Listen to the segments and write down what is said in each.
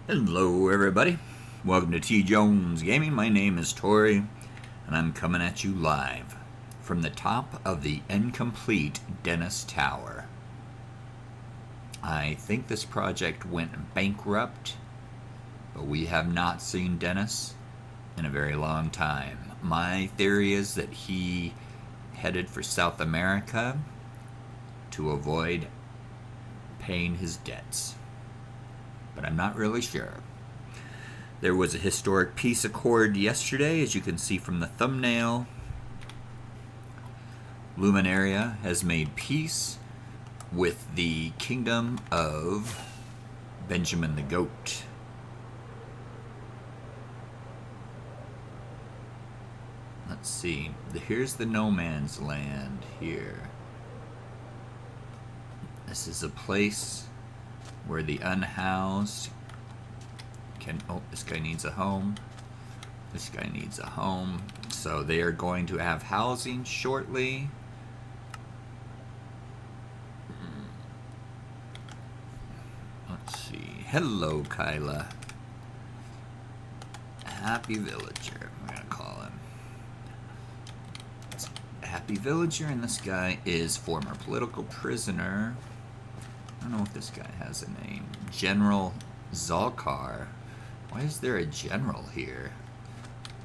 Hello everybody, welcome to TJonesGaming. My name is Tori, and I'm coming at you live from the top of the incomplete Dennis Tower. I think this project went bankrupt, but we have not seen Dennis in a very long time. My theory is that he headed for South America to avoid paying his debts, but I'm not really sure. There was a historic peace accord yesterday, as you can see from the thumbnail. Luminaria has made peace with the kingdom of Benjamin the Goat. Let's see, here's the no man's land here. This is a place where the unhoused can, oh, this guy needs a home. This guy needs a home. So they are going to have housing shortly. Let's see. Hello, Kyla. Happy Villager, I'm gonna call him. Happy Villager, and this guy is former political prisoner. I don't know if this guy has a name. General Zalkar. Why is there a general here?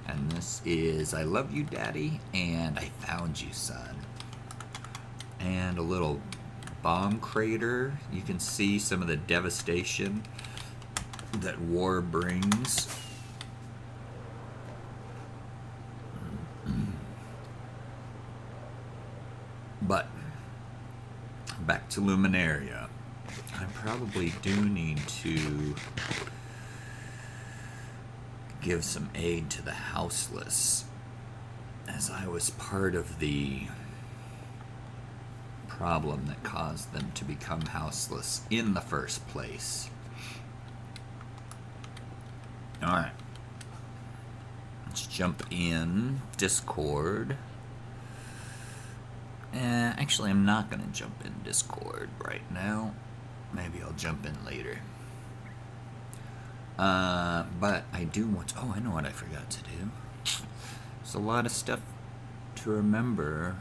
And this is I love you, Daddy, and I found you, son. And a little bomb crater. You can see some of the devastation that war brings. But back to Luminaria. I probably do need to give some aid to the houseless, as I was part of the problem that caused them to become houseless in the first place. Alright. Let's jump in Discord. Actually, I'm not going to jump in Discord right now. Maybe I'll jump in later. But I do want... Oh, I know what I forgot to do. There's a lot of stuff to remember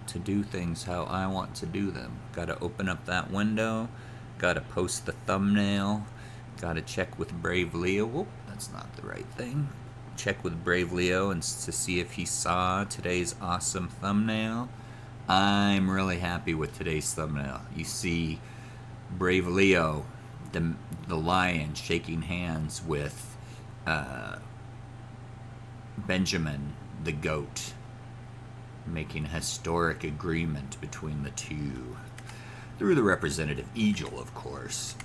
to do things how I want to do them. Gotta open up that window. Gotta post the thumbnail. Gotta check with Brave Leo. Whoop, that's not the right thing. Check with Brave Leo and to see if he saw today's awesome thumbnail. I'm really happy with today's thumbnail. You see Brave Leo, the lion, shaking hands with Benjamin the Goat, making a historic agreement between the two through the representative Eagle, of course.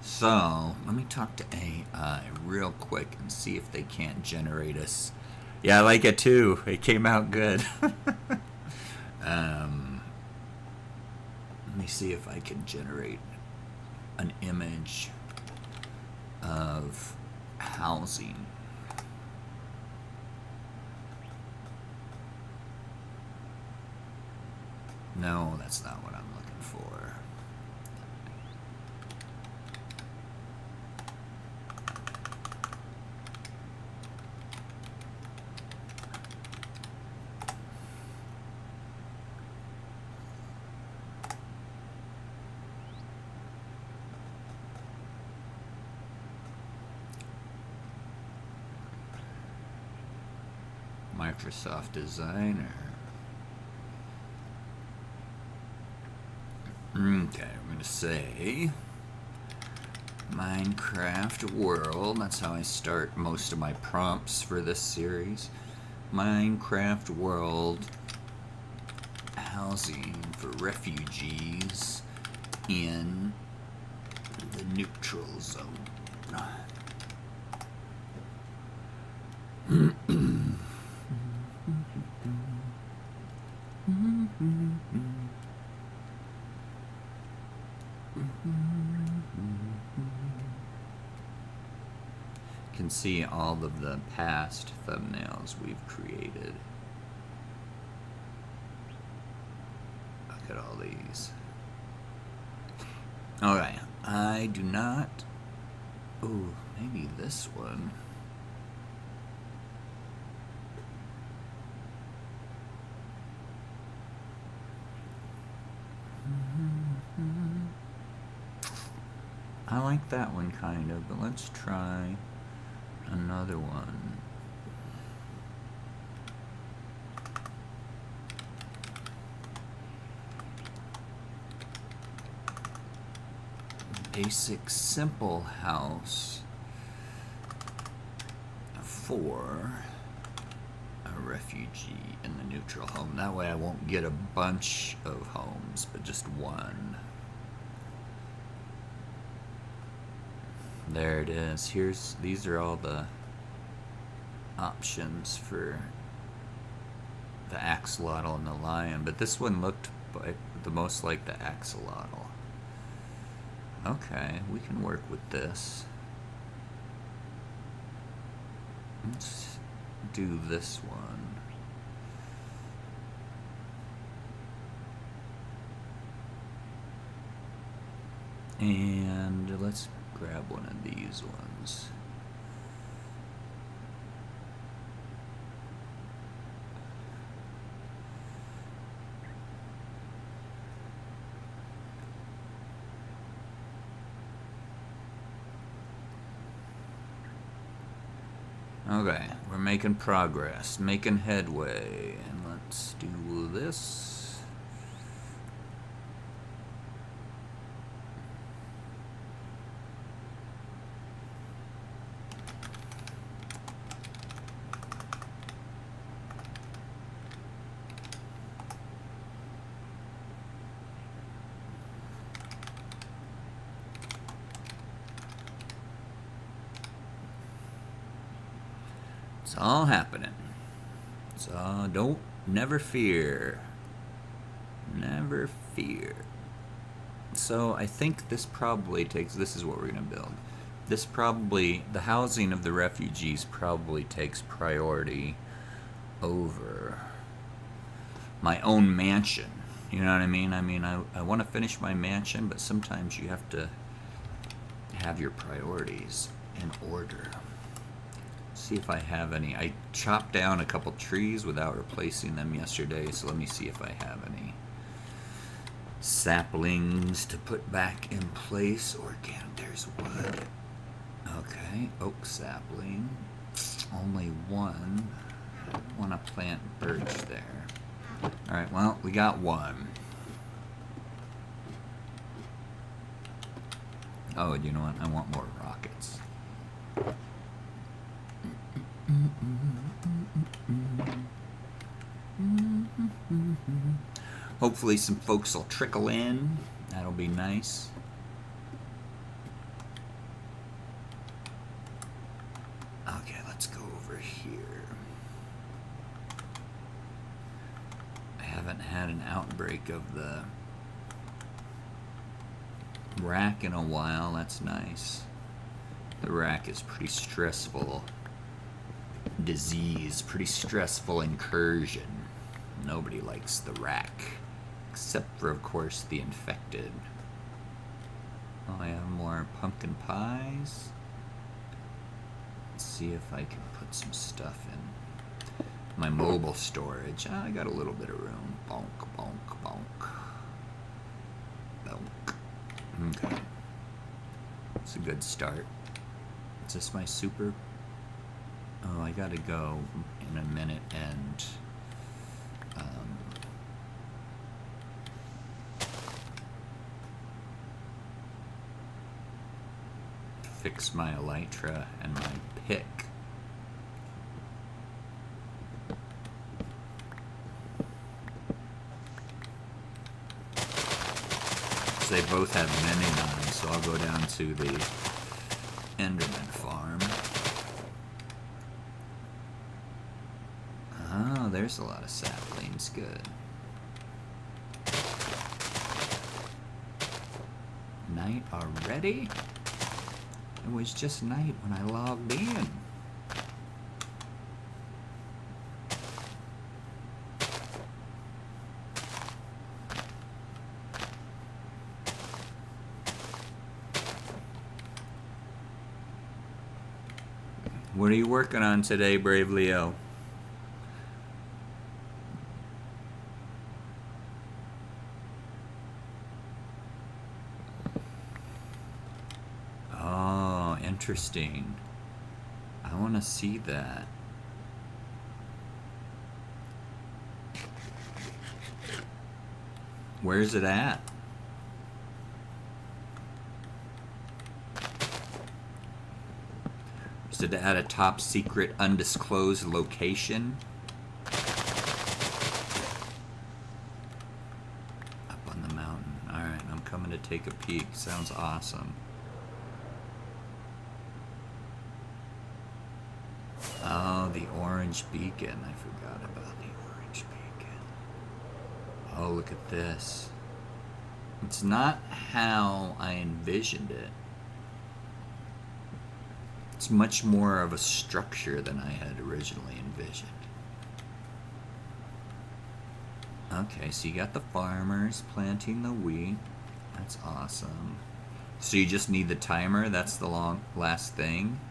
So, let me talk to AI real quick and see if they can't generate us. Yeah, I like it too. It came out good. Let me see if I can generate an image of housing. No, that's not what I'm looking for. Microsoft Designer. Okay, I'm going to say Minecraft World. That's how I start most of my prompts for this series. Minecraft World housing for refugees in the neutral zone. Can see all of the past thumbnails we've created. Look at all these. Okay, I do not... Ooh, maybe this one. I like that one kind of, but let's try another one. Basic simple house for a refugee in the neutral home. That way I won't get a bunch of homes, but just one. There it is. These are all the options for the axolotl and the lion, but this one looked the most like the axolotl. Okay, we can work with this. Let's do this one. And let's grab one of these ones. Okay, we're making progress, making headway, and let's do this. It's all happening. So never fear. Never fear. So I think this probably this is what we're going to build. The housing of the refugees probably takes priority over my own mansion. You know what I mean? I want to finish my mansion, but sometimes you have to have your priorities in order. See if I have any. I chopped down a couple trees without replacing them yesterday, so let me see if I have any saplings to put back in place. There's wood. Okay, oak sapling. Only one. I want to plant birch there. Alright, well, we got one. Oh, you know what? I want more rockets. Hopefully some folks will trickle in. That'll be nice. Okay, let's go over here. I haven't had an outbreak of the rack in a while. That's nice. The rack is pretty stressful disease, pretty stressful incursion. Nobody likes the rack, except for, of course, the infected. Oh, I have more pumpkin pies. Let's see if I can put some stuff in my mobile storage. I got a little bit of room. Bonk, bonk, bonk. Bonk. Okay. It's a good start. Is this my super? Oh, I gotta go in a minute and fix my elytra and my pick. They both have mending on them, so I'll go down to the Enderman farm. Oh, there's a lot of saplings. Good. Night already? It was just night when I logged in. What are you working on today, Brave Leo? Oh, interesting. I want to see that. Where's it at? Is it at a top secret undisclosed location? Up on the mountain. Alright, I'm coming to take a peek. Sounds awesome. Oh, the orange beacon. I forgot about the orange beacon. Oh, look at this. It's not how I envisioned it. It's much more of a structure than I had originally envisioned. Okay, so you got the farmers planting the wheat. That's awesome. So you just need the timer? That's the last thing?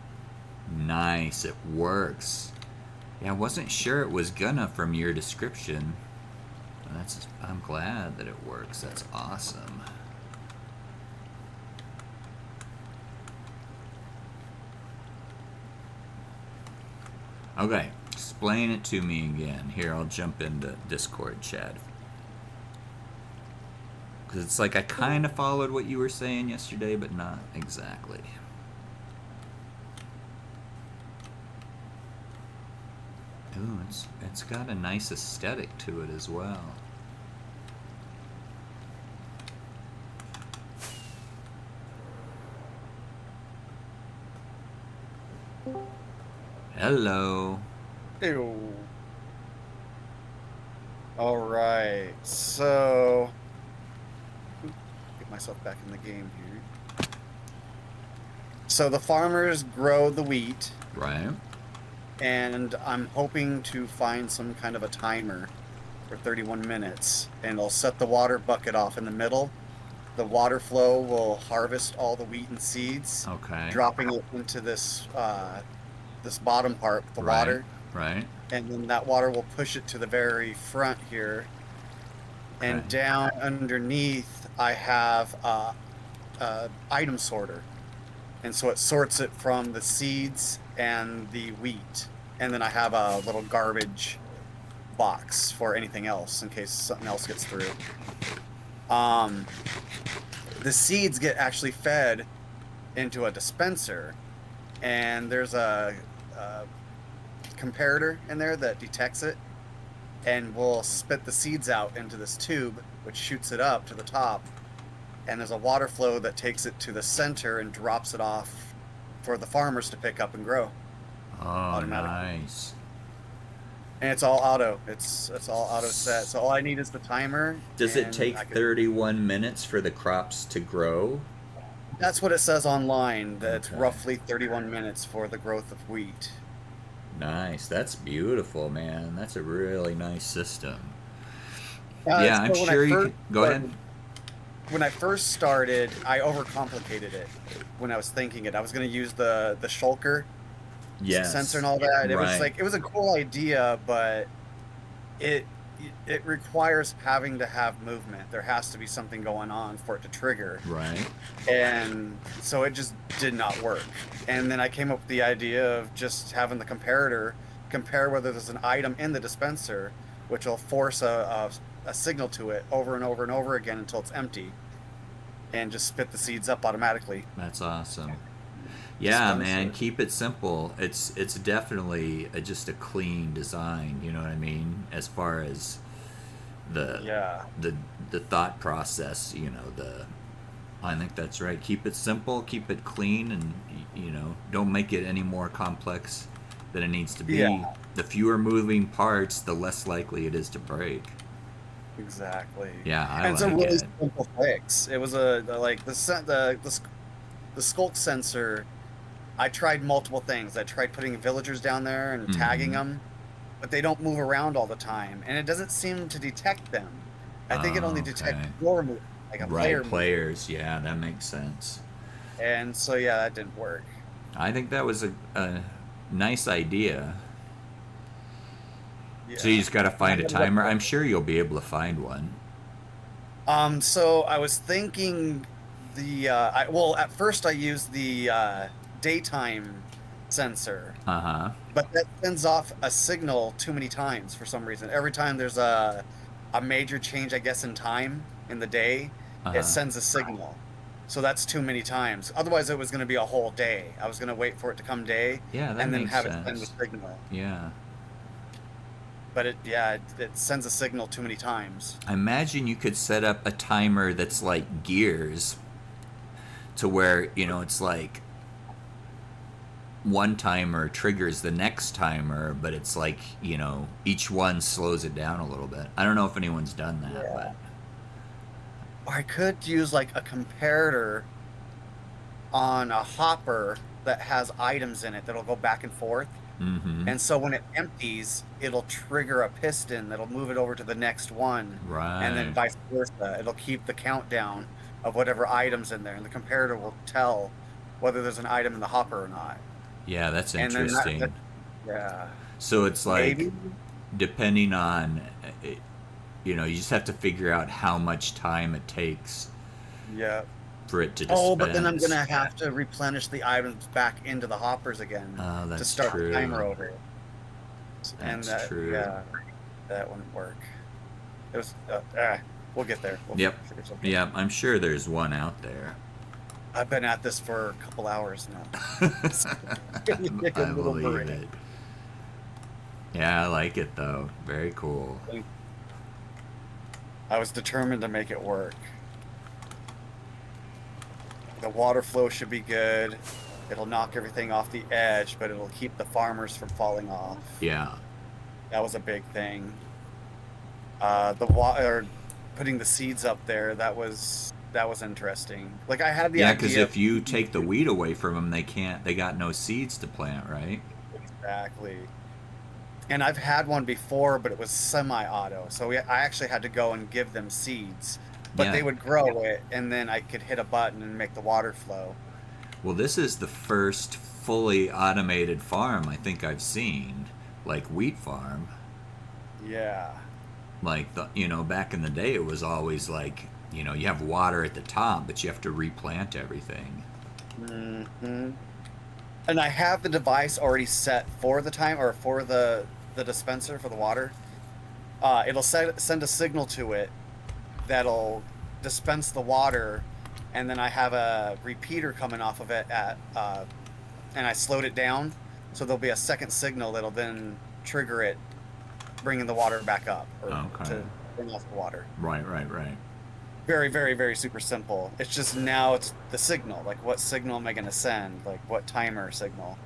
Nice, it works. Yeah, I wasn't sure it was gonna from your description. I'm glad that it works. That's awesome. Okay, explain it to me again. Here, I'll jump into Discord chat. Because it's like I kind of followed what you were saying yesterday, but not exactly. Ooh, it's got a nice aesthetic to it as well. Hello. Ew. All right, so get myself back in the game here. So the farmers grow the wheat. Right. And I'm hoping to find some kind of a timer for 31 minutes, and I'll set the water bucket off in the middle. The water flow will harvest all the wheat and seeds, Okay. dropping it into this this bottom part with the water. Right. And then that water will push it to the very front here. Okay. And down underneath, I have a item sorter. And so it sorts it from the seeds and the wheat. And then I have a little garbage box for anything else in case something else gets through. The seeds get actually fed into a dispenser, and there's a comparator in there that detects it and will spit the seeds out into this tube, which shoots it up to the top. And there's a water flow that takes it to the center and drops it off for the farmers to pick up and grow. Oh, nice. And it's all auto. It's all auto set. So all I need is the timer. Does it take 31 minutes for the crops to grow? That's what it says online. That it's roughly 31 minutes for the growth of wheat. Nice. That's beautiful, man. That's a really nice system. Yeah, I'm sure you can... Go ahead. When I first started, I overcomplicated it when I was thinking it. I was going to use the shulker sensor and all that. It was like, it was a cool idea, but it requires having to have movement. There has to be something going on for it to trigger. Right. And so it just did not work. And then I came up with the idea of just having the comparator compare whether there's an item in the dispenser, which will force a signal to it over and over and over again until it's empty, and just spit the seeds up automatically. That's awesome. Yeah, man, keep it simple. It's definitely just a clean design, you know what I mean, as far as the thought process, you know, I think that's right. Keep it simple, keep it clean, and you know, don't make it any more complex than it needs to be. Yeah. The fewer moving parts, the less likely it is to break. Exactly. Yeah, and it's a really simple fix. It was the skulk sensor. I tried multiple things. I tried putting villagers down there and tagging them, but they don't move around all the time, and it doesn't seem to detect them. I think it only detects your movement, like a player. Players. Yeah, that makes sense. And so yeah, that didn't work. I think that was nice idea. Yeah. So you just got to find a timer. I'm sure you'll be able to find one. So I was thinking well, at first I used the daytime sensor, Uh-huh. but that sends off a signal too many times for some reason. Every time there's a major change, I guess, in time in the day, it Uh-huh. sends a signal. So that's too many times. Otherwise, it was going to be a whole day. I was going to wait for it to come day Yeah, that and then makes have it send a sense. signal. Yeah. But it sends a signal too many times. I imagine you could set up a timer that's like gears to where, it's like one timer triggers the next timer, but it's like, each one slows it down a little bit. I don't know if anyone's done that, Yeah. but Or I could use like a comparator on a hopper that has items in it that'll go back and forth. mm-hmm. And so when it empties, it'll trigger a piston that'll move it over to the next one. And then Right. vice versa. It'll keep the countdown of whatever items in there. And the comparator will tell whether there's an item in the hopper or not. Yeah, that's And then interesting. yeah, So it's like maybe. depending on you just have to figure out how much time it takes Yeah. for it to Oh, but then I'm dispense. gonna have to replenish the items back into the hoppers again Oh, to that's start the timer true. over. And That's true. yeah, that wouldn't work. It was, we'll get there. We'll Yep. figure something. Yep, I'm sure there's one out there. I've been at this for a couple hours now. Take a I little believe break. it. Yeah, I like it though. Very cool. I was determined to make it work. The water flow should be good. It'll knock everything off the edge, but it'll keep the farmers from falling off. Yeah. That was a big thing. The water, putting the seeds up there, that was interesting. Like I had the Yeah, idea. because if you take the wheat away from them, they got no seeds to plant, right? Exactly. And I've had one before, but it was semi-auto. So I actually had to go and give them seeds. But Yeah. they would grow it, and then I could hit a button and make the water flow. Well, this is the first fully automated farm I think I've seen, like wheat farm. Yeah. Like back in the day, it was always like, you have water at the top, but you have to replant everything. Mm-hmm. And I have the device already set for the time, or for the dispenser for the water. It'll send a signal to it that'll dispense the water, and then I have a repeater coming off of it and I slowed it down, so there'll be a second signal that'll then trigger it, bringing the water back up, or to bring off the water. Right. Very, very, very super simple. It's just now it's the signal. Like, what signal am I going to send? Like, what timer signal?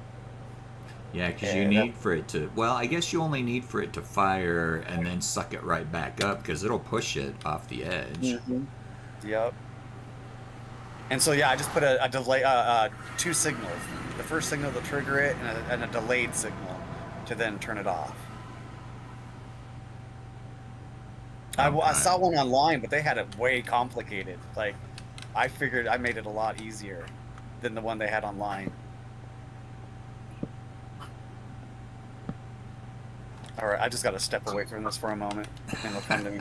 Yeah, because you need for it to. Well, I guess you only need for it to fire and then suck it right back up, because it'll push it off the edge. Mm-hmm. Yep. And so yeah, I just put a delay, two signals. The first signal to trigger it, and a delayed signal to then turn it off. I saw one online, but they had it way complicated. Like, I figured I made it a lot easier than the one they had online. All right, I just got to step away from this for a moment, and it'll come to me.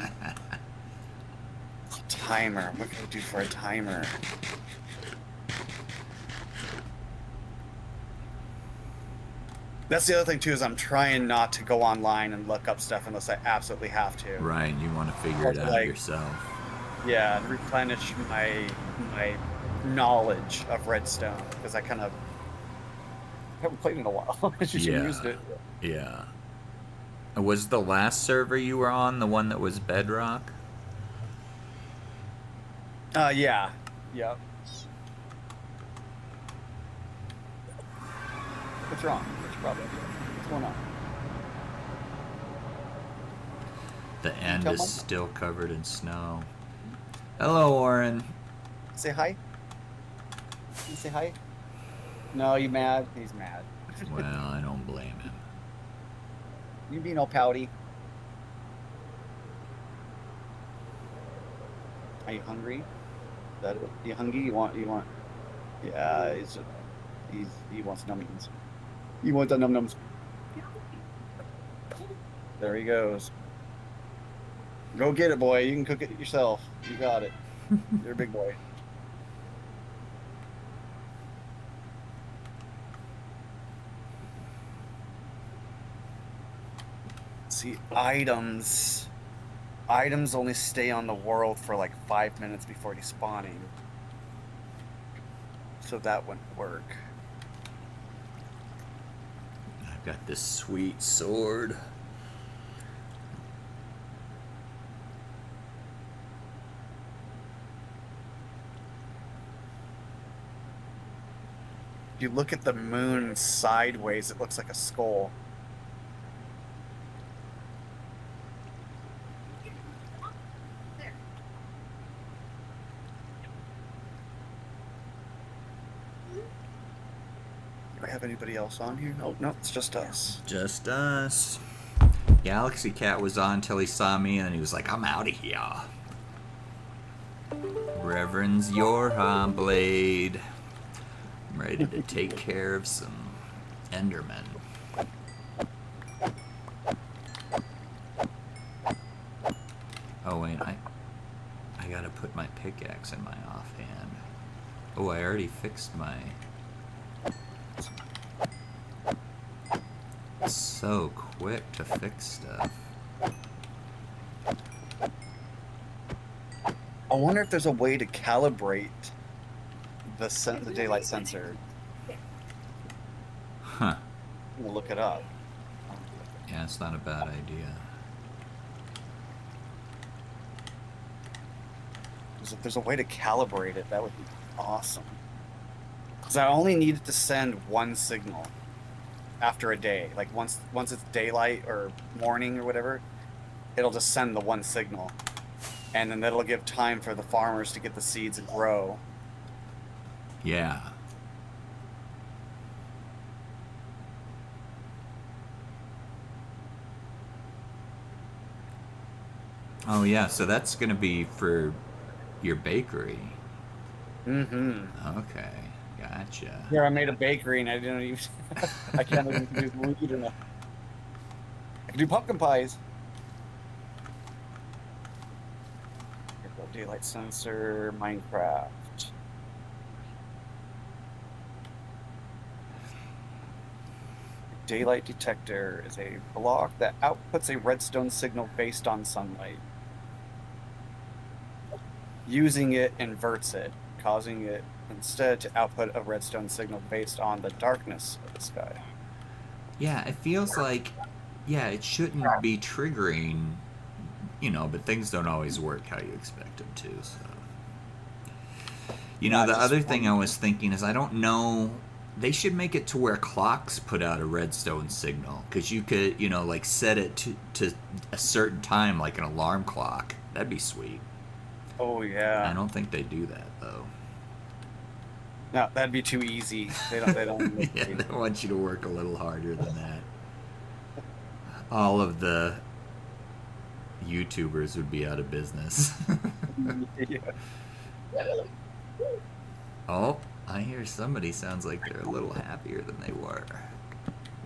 Timer. What can I do for a timer? That's the other thing too, is I'm trying not to go online and look up stuff unless I absolutely have to. Right, you want to figure it out yourself. Yeah, and replenish my knowledge of Redstone, because I kind of haven't played in a while. I just used it. Yeah. Was the last server you were on the one that was Bedrock? Yeah. Yep. What's wrong? What's your problem? What's going on? The end is still covered in snow. Hello, Warren. Say hi. You say hi? No, you mad? He's mad. Well, I don't blame him. You being all pouty. Are you hungry? Is that it? You hungry? You want? Yeah, he wants numbings. You want the num-nums? There he goes. Go get it, boy. You can cook it yourself. You got it. You're a big boy. See, items. Items only stay on the world for like 5 minutes before despawning. So that wouldn't work. I've got this sweet sword. If you look at the moon sideways, it looks like a skull. Do I have anybody else on here? No, no, it's just us. Just us. Galaxy Cat was on till he saw me, and then he was like, I'm out of here. Reverend's your blade. I'm ready to take care of some Endermen. Oh wait, I gotta put my pickaxe in my offhand. Oh, I already fixed my... So quick to fix stuff. I wonder if there's a way to calibrate the daylight sensor. Huh. We'll look it up. Yeah, it's not a bad idea. If there's a way to calibrate it, that would be awesome. Because I only needed to send one signal after a day. Like once it's daylight or morning or whatever, it'll just send the one signal. And then that'll give time for the farmers to get the seeds and grow. Yeah. Oh yeah, so that's gonna be for your bakery. Mm-hmm. Okay, gotcha. Here I made a bakery and I didn't even I can't even do wheat enough. I can do pumpkin pies. Here we go, daylight sensor, Minecraft. Daylight detector is a block that outputs a redstone signal based on sunlight. Using it inverts it, causing it instead to output a redstone signal based on the darkness of the sky. Yeah, it feels like, yeah, it shouldn't be triggering, you know, but things don't always work how you expect them to, so. You know, the other thing I was thinking is I don't know, they should make it to where clocks put out a redstone signal, because you could, you know, like set it to a certain time, like an alarm clock. That'd be sweet. Oh, yeah. I don't think they do that, though. No, that'd be too easy. They don't. Yeah, they want you to work a little harder than that. All of the YouTubers would be out of business. Yeah. Oh, I hear somebody sounds like they're a little happier than they were.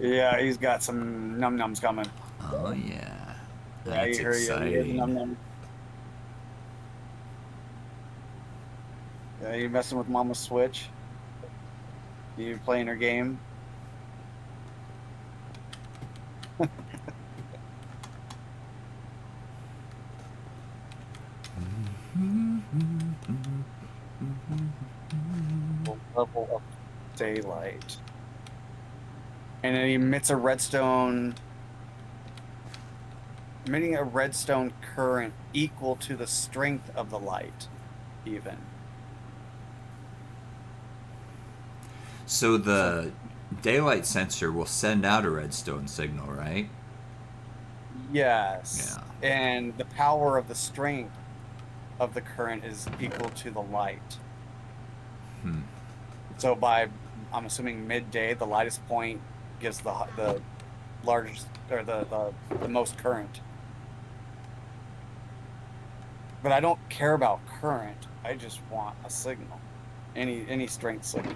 Yeah, he's got some num-nums coming. Oh, yeah. Yeah, That's exciting. you num-num. Yeah, you messing with Mama's Switch? You playing her game? Level of daylight. And it emits a redstone, emitting a redstone current equal to the strength of the light, even. So the daylight sensor will send out a redstone signal, right? Yes. Yeah. And the power of the strength of the current is equal to the light. So by, I'm assuming midday, the lightest point gives the largest or the most current. But I don't care about current. I just want a signal, any strength signal.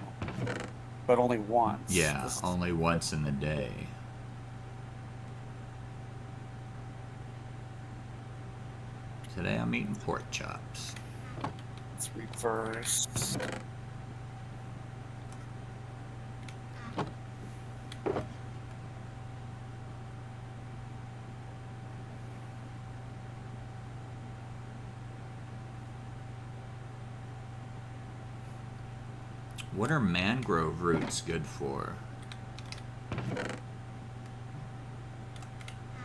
but only once. Yeah, only once in the day. Today I'm eating pork chops. Let's reverse. What are mangrove roots good for?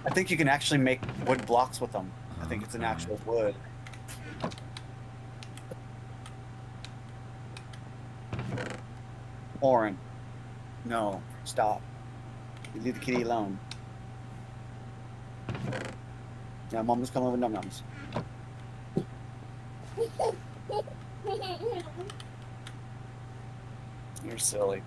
I think you can actually make wood blocks with them. I think it's an Okay. actual wood. Oren. No, stop. You leave the kitty alone. Yeah, mom's coming with num-nums. You're silly.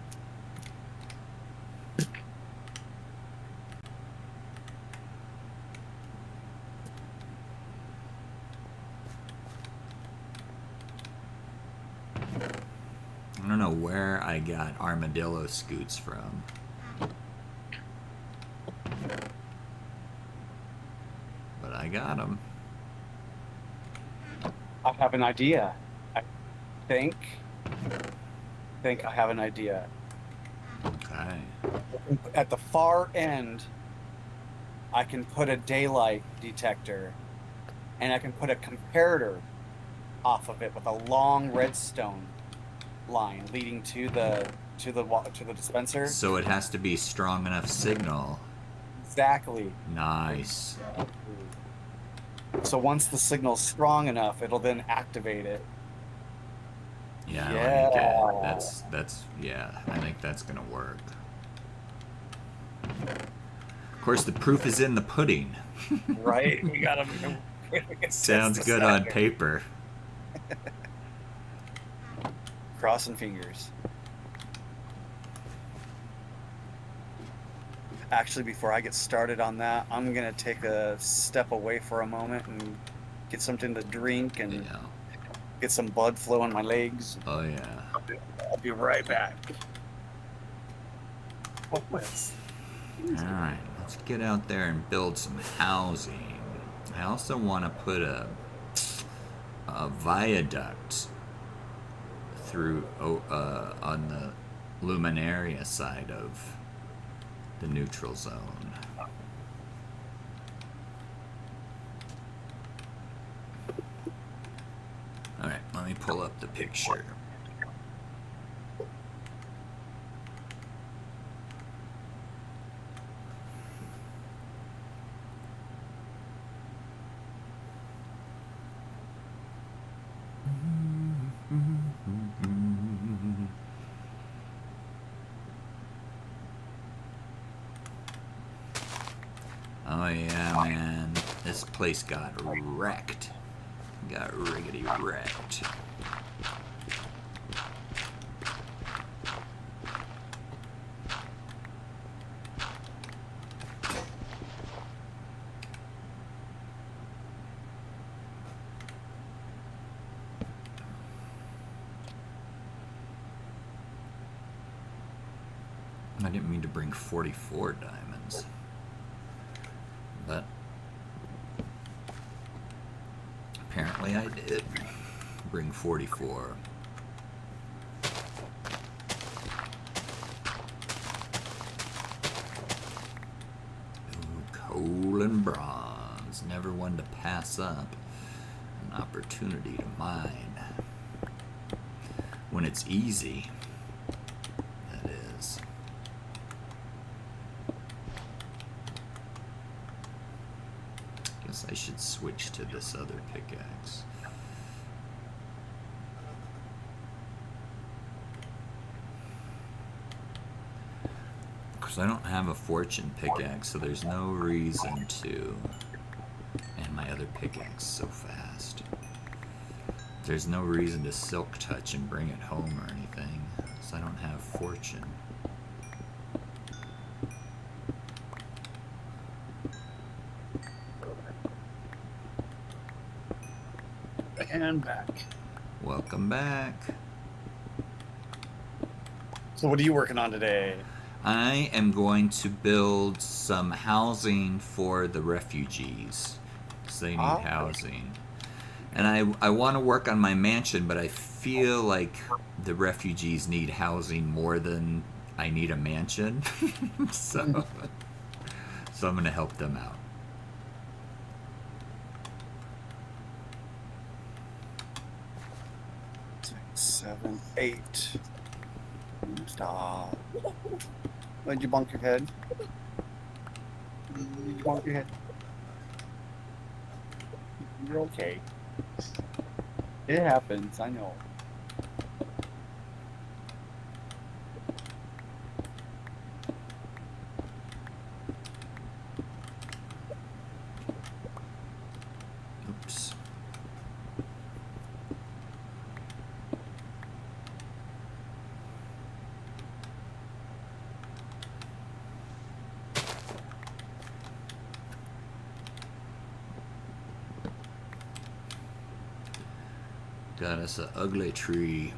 I don't know where I got armadillo scoots from. But I got them. I have an idea. I think I have an idea. Okay. At the far end, I can put a daylight detector, and I can put a comparator off of it with a long redstone line leading to the dispenser. So it has to be strong enough signal. Exactly. Nice. So once the signal's strong enough, it'll then activate it. Yeah, Yeah. I like it. Yeah, I think that's gonna work. Of course, the proof is in the pudding. Right? We gotta Sounds good on paper. Crossing fingers. Actually, before I get started on that, I'm gonna take a step away for a moment and get something to drink and Yeah. get some blood flow in my legs. Oh yeah. I'll be right back. All right, let's get out there and build some housing. I also want to put a viaduct through on the Luminaria side of the neutral zone. All right, let me pull up the picture. Oh yeah, man. This place got wrecked. Got riggedy wrecked. I didn't mean to bring 44 diamonds. But apparently I did bring 44. Ooh, coal and bronze. Never one to pass up an opportunity to mine. When it's easy, that is. Guess I should switch to this other pickaxe. Because I don't have a fortune pickaxe, so there's no reason to. And my other pickaxe is so fast. There's no reason to silk touch and bring it home or anything, so I don't have fortune. And back. Welcome back. So what are you working on today? I am going to build some housing for the refugees, because they need Ah, housing. And I want to work on my mansion, but I feel like the refugees need housing more than I need a mansion. so, so I'm going to help them out. six, 7, 8. Stop. Did you bonk your head? Did you bonk your head? You're okay. It happens, I know. Oops. Got us an ugly tree.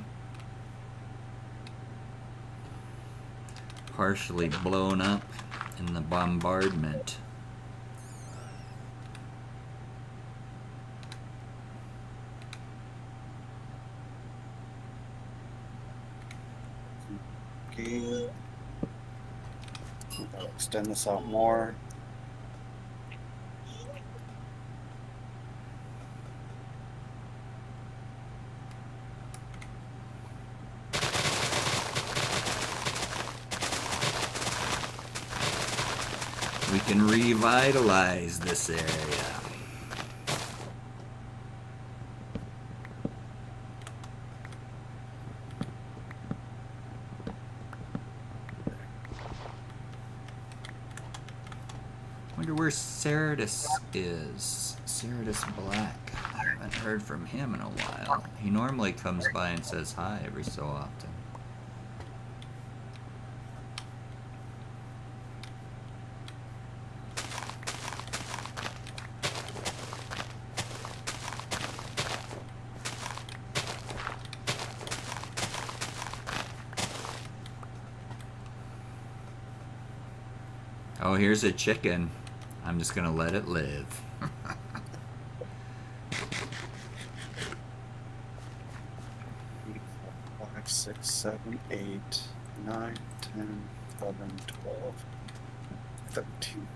Partially blown up in the bombardment. Okay. I'll extend this out more. We can revitalize this area. Wonder where Ceratus is. Ceratus Black. I haven't heard from him in a while. He normally comes by and says hi every so often. Oh, here's a chicken. I'm just gonna let it live. 5, 6, 7, 8, 9, 10, 11, 12, 13.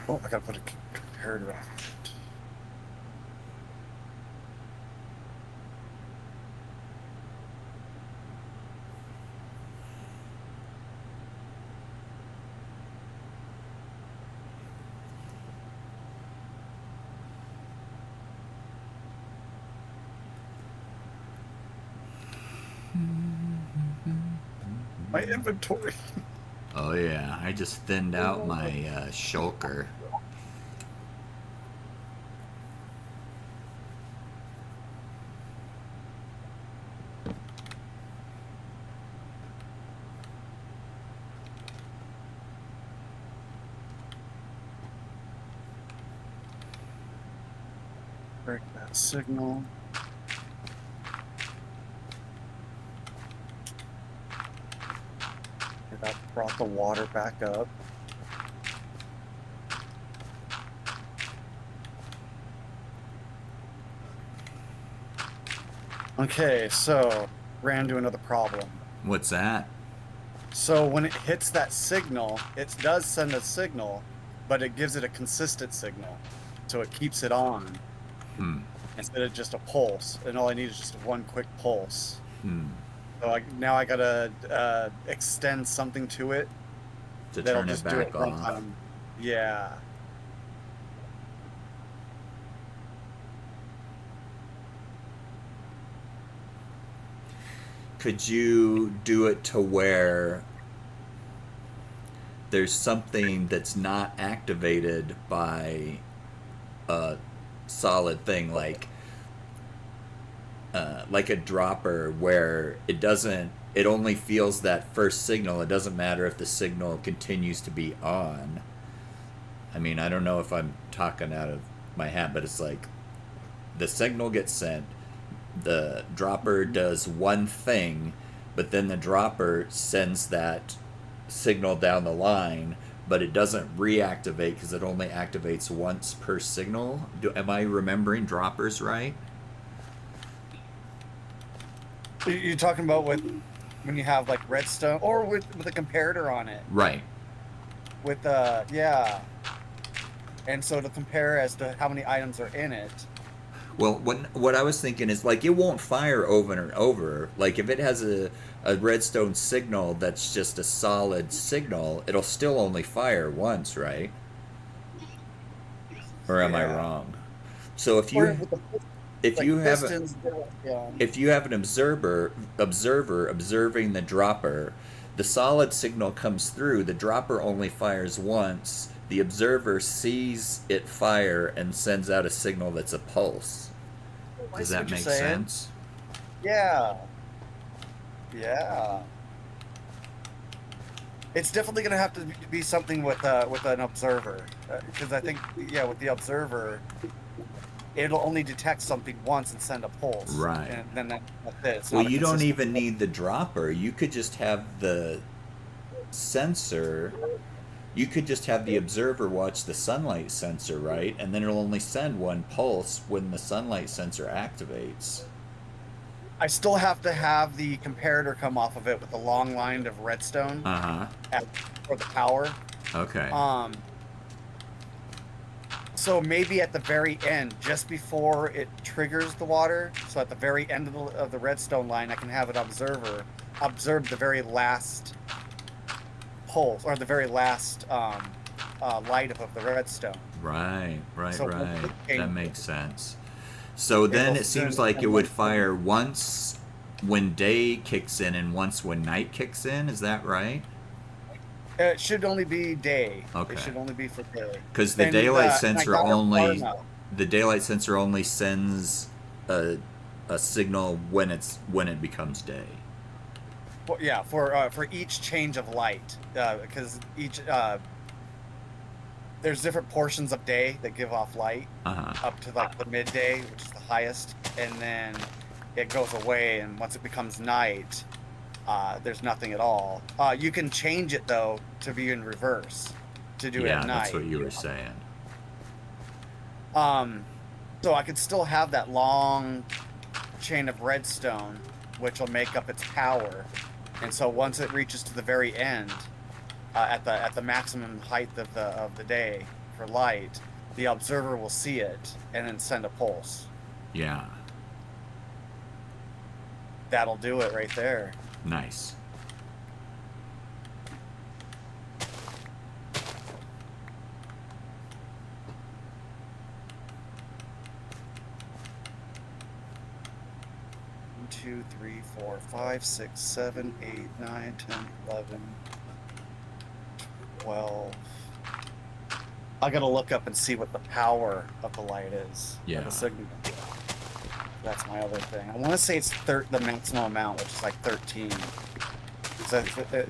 Oh, I gotta put a comparator on it. My inventory. Oh yeah, I just thinned out my shulker. Break that signal. That brought the water back up. Okay, so ran into another problem. What's that? So when it hits that signal, it does send a signal, but it gives it a consistent signal. So it keeps it on instead of just a pulse. And all I need is just one quick pulse. So now I gotta extend something to it To that'll turn it just do it back one off. time. Yeah. Could you do it to where there's something that's not activated by a solid thing like a dropper where it only feels that first signal. It doesn't matter if the signal continues to be on. I mean, I don't know if I'm talking out of my hat, but it's like the signal gets sent, the dropper does one thing, but then the dropper sends that signal down the line, but it doesn't reactivate because it only activates once per signal. Am I remembering droppers right? You're talking about when you have like redstone or with a comparator on it. Right. With yeah. And so to compare as to how many items are in it. Well, what I was thinking is like it won't fire over and over. Like if it has a redstone signal that's just a solid signal, it'll still only fire once, right? Or am I wrong? So if you if Like you have pistons, yeah. if you have an observer observing the dropper, the solid signal comes through, the dropper only fires once, the observer sees it fire and sends out a signal that's a pulse. I Does see that what you're make saying. sense? Yeah. Yeah. It's definitely going to have to be something with an observer, because I think with the observer, it'll only detect something once and send a pulse, Right. and then that's it. It's Well, not a you don't consistent even need the dropper. You could just have the sensor. You could just have the observer watch the sunlight sensor, right? And then it'll only send one pulse when the sunlight sensor activates. I still have to have the comparator come off of it with a long line of redstone Uh huh. for the power. Okay. So maybe at the very end, just before it triggers the water, so at the very end of the redstone line, I can have an observer observe the very last pulse or the very last light of the redstone. Right. So Right. That makes sense. So then it seems like it would fire once when day kicks in and once when night kicks in. Is that right? It should only be day. Okay. It should only be for day. Because the daylight sensor only sends a signal when it becomes day. Yeah, for each change of light, because each there's different portions of day that give off light, up to like the midday, which is the highest, and then it goes away, and once it becomes night, there's nothing at all. You can change it though to be in reverse, to do it at night. Yeah, that's what you were saying. So I could still have that long chain of redstone, which will make up its power, and so once it reaches to the very end, at the maximum height of the day for light, the observer will see it and then send a pulse. Yeah. That'll do it right there. Nice. One, 2, 3, 4, 5, 6, 7, 8, 9, 10, 11, 12. I gotta look up and see what the power of the light is. Yeah. The signal. That's my other thing. I want to say it's the maximum amount, which is like 13. So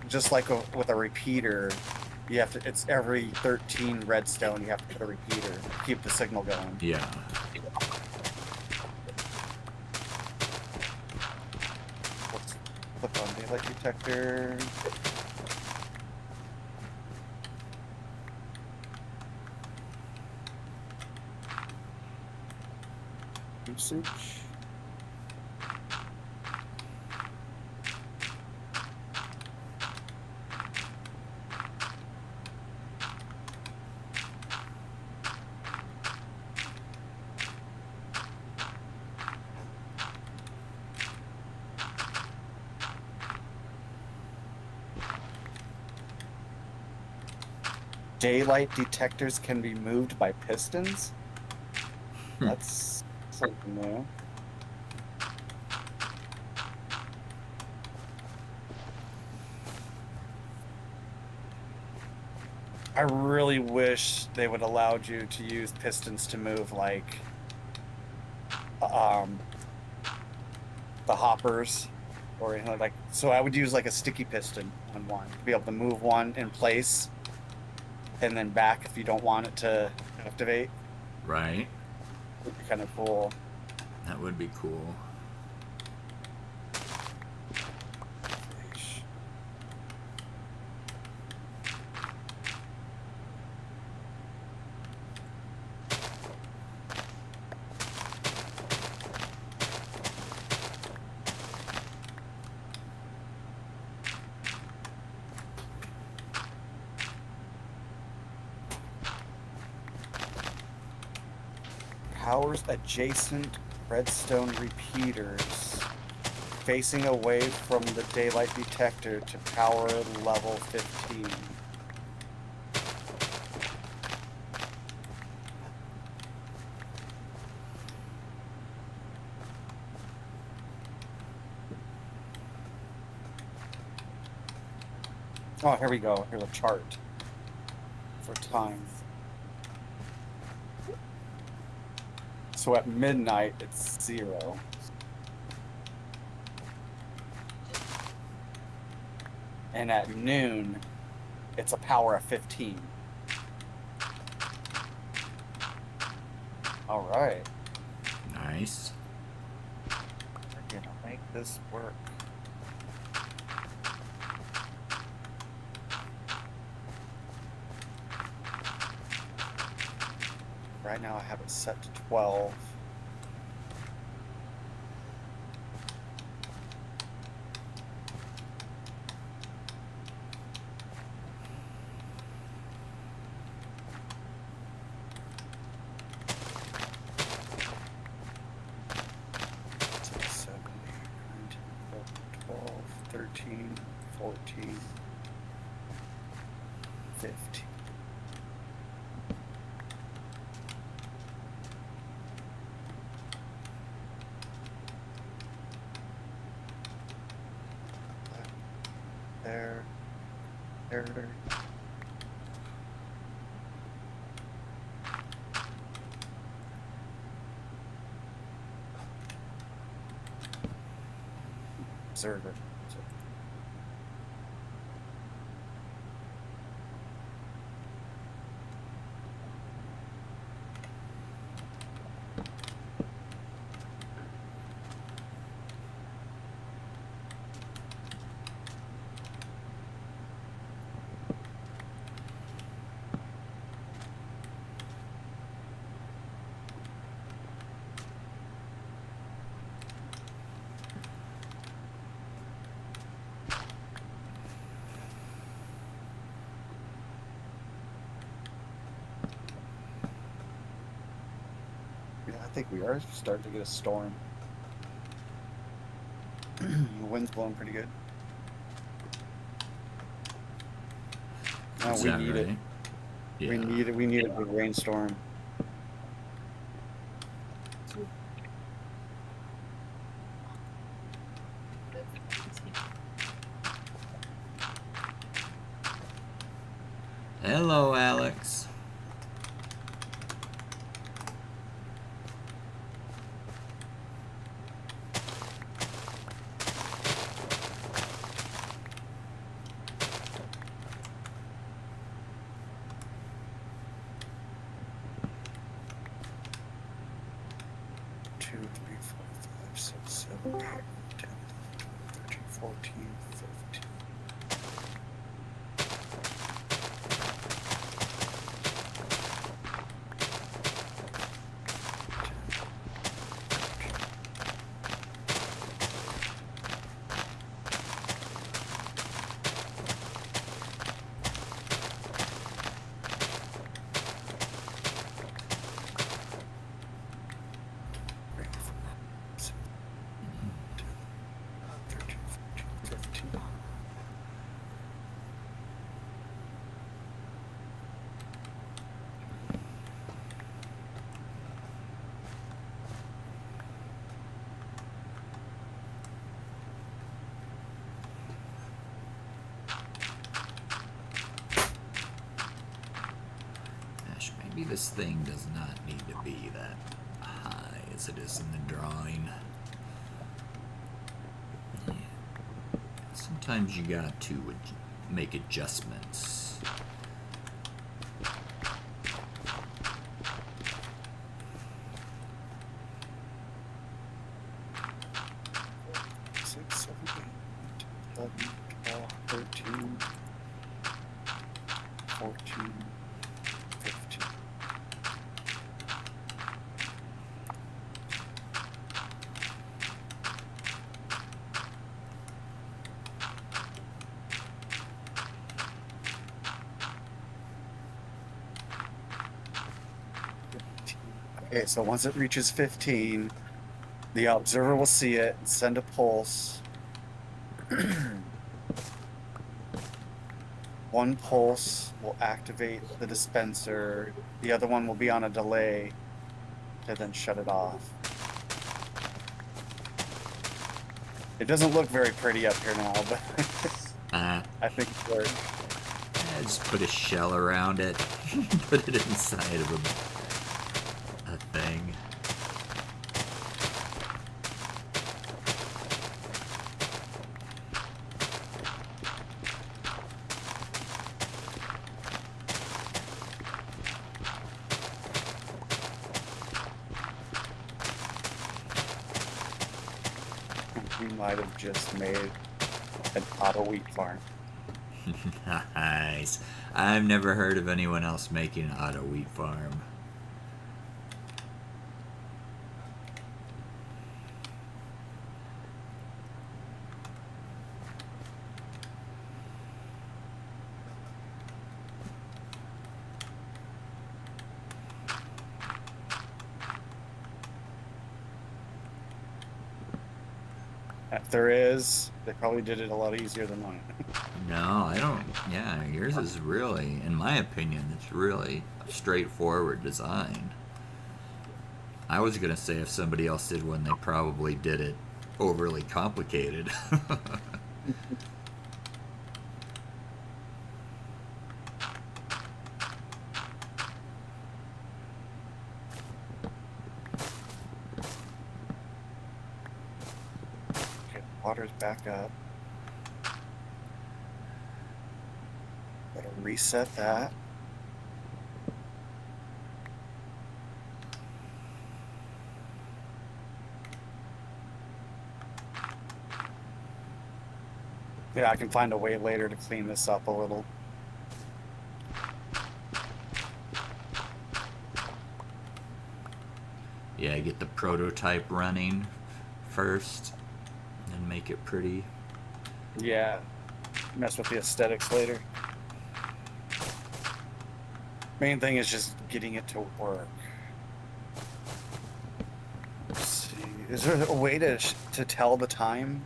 just like with a repeater, you have to. It's every 13 redstone you have to put a repeater to keep the signal going. Yeah. Let's click on daylight detector. Usage. Daylight detectors can be moved by pistons? That's something new. I really wish they would allowed you to use pistons to move like the hoppers, or you know, like, so I would use like a sticky piston on one to be able to move one in place and then back if you don't want it to activate. Right. Would be kind of cool. That would be cool. Powers adjacent redstone repeaters facing away from the daylight detector to power level 15. Oh, here we go. Here's a chart for time. So at midnight, it's 0. And at noon, it's a power of 15. All right. Nice. We're gonna make this work. Right now I have it set to 12. Seven, 8, 9, 10, 11, 12, 13, 14, 15. There. Observer. Yeah, I think we are starting to get a storm. The wind's blowing pretty good. No, Is we that need it. right? Yeah. We need a big rainstorm. Hello, Alex. Two, three, four, five, six, 7, 8, 10, 13, 14, 15. this thing does not need to be that high as it is in the drawing. Yeah. Sometimes you got to make adjustments. Six, 7, 8, 11, 12, 13, 14, 15. Okay, so once it reaches 15, the observer will see it and send a pulse. One pulse will activate the dispenser. The other one will be on a delay to then shut it off. It doesn't look very pretty up here now, but I think it worked. Yeah, just put a shell around it. Put it inside of a thing. We might have just made an auto wheat farm. Nice. I've never heard of anyone else making an auto wheat farm. If there is, they probably did it a lot easier than mine. No, I don't. Yeah, yours is really, in my opinion, it's really a straightforward design. I was gonna say if somebody else did one, they probably did it overly complicated. Okay, water's back up. Gotta reset that. Yeah, I can find a way later to clean this up a little. Yeah, get the prototype running first, and make it pretty. Yeah, mess with the aesthetics later. Main thing is just getting it to work. Let's see, is there a way to tell the time?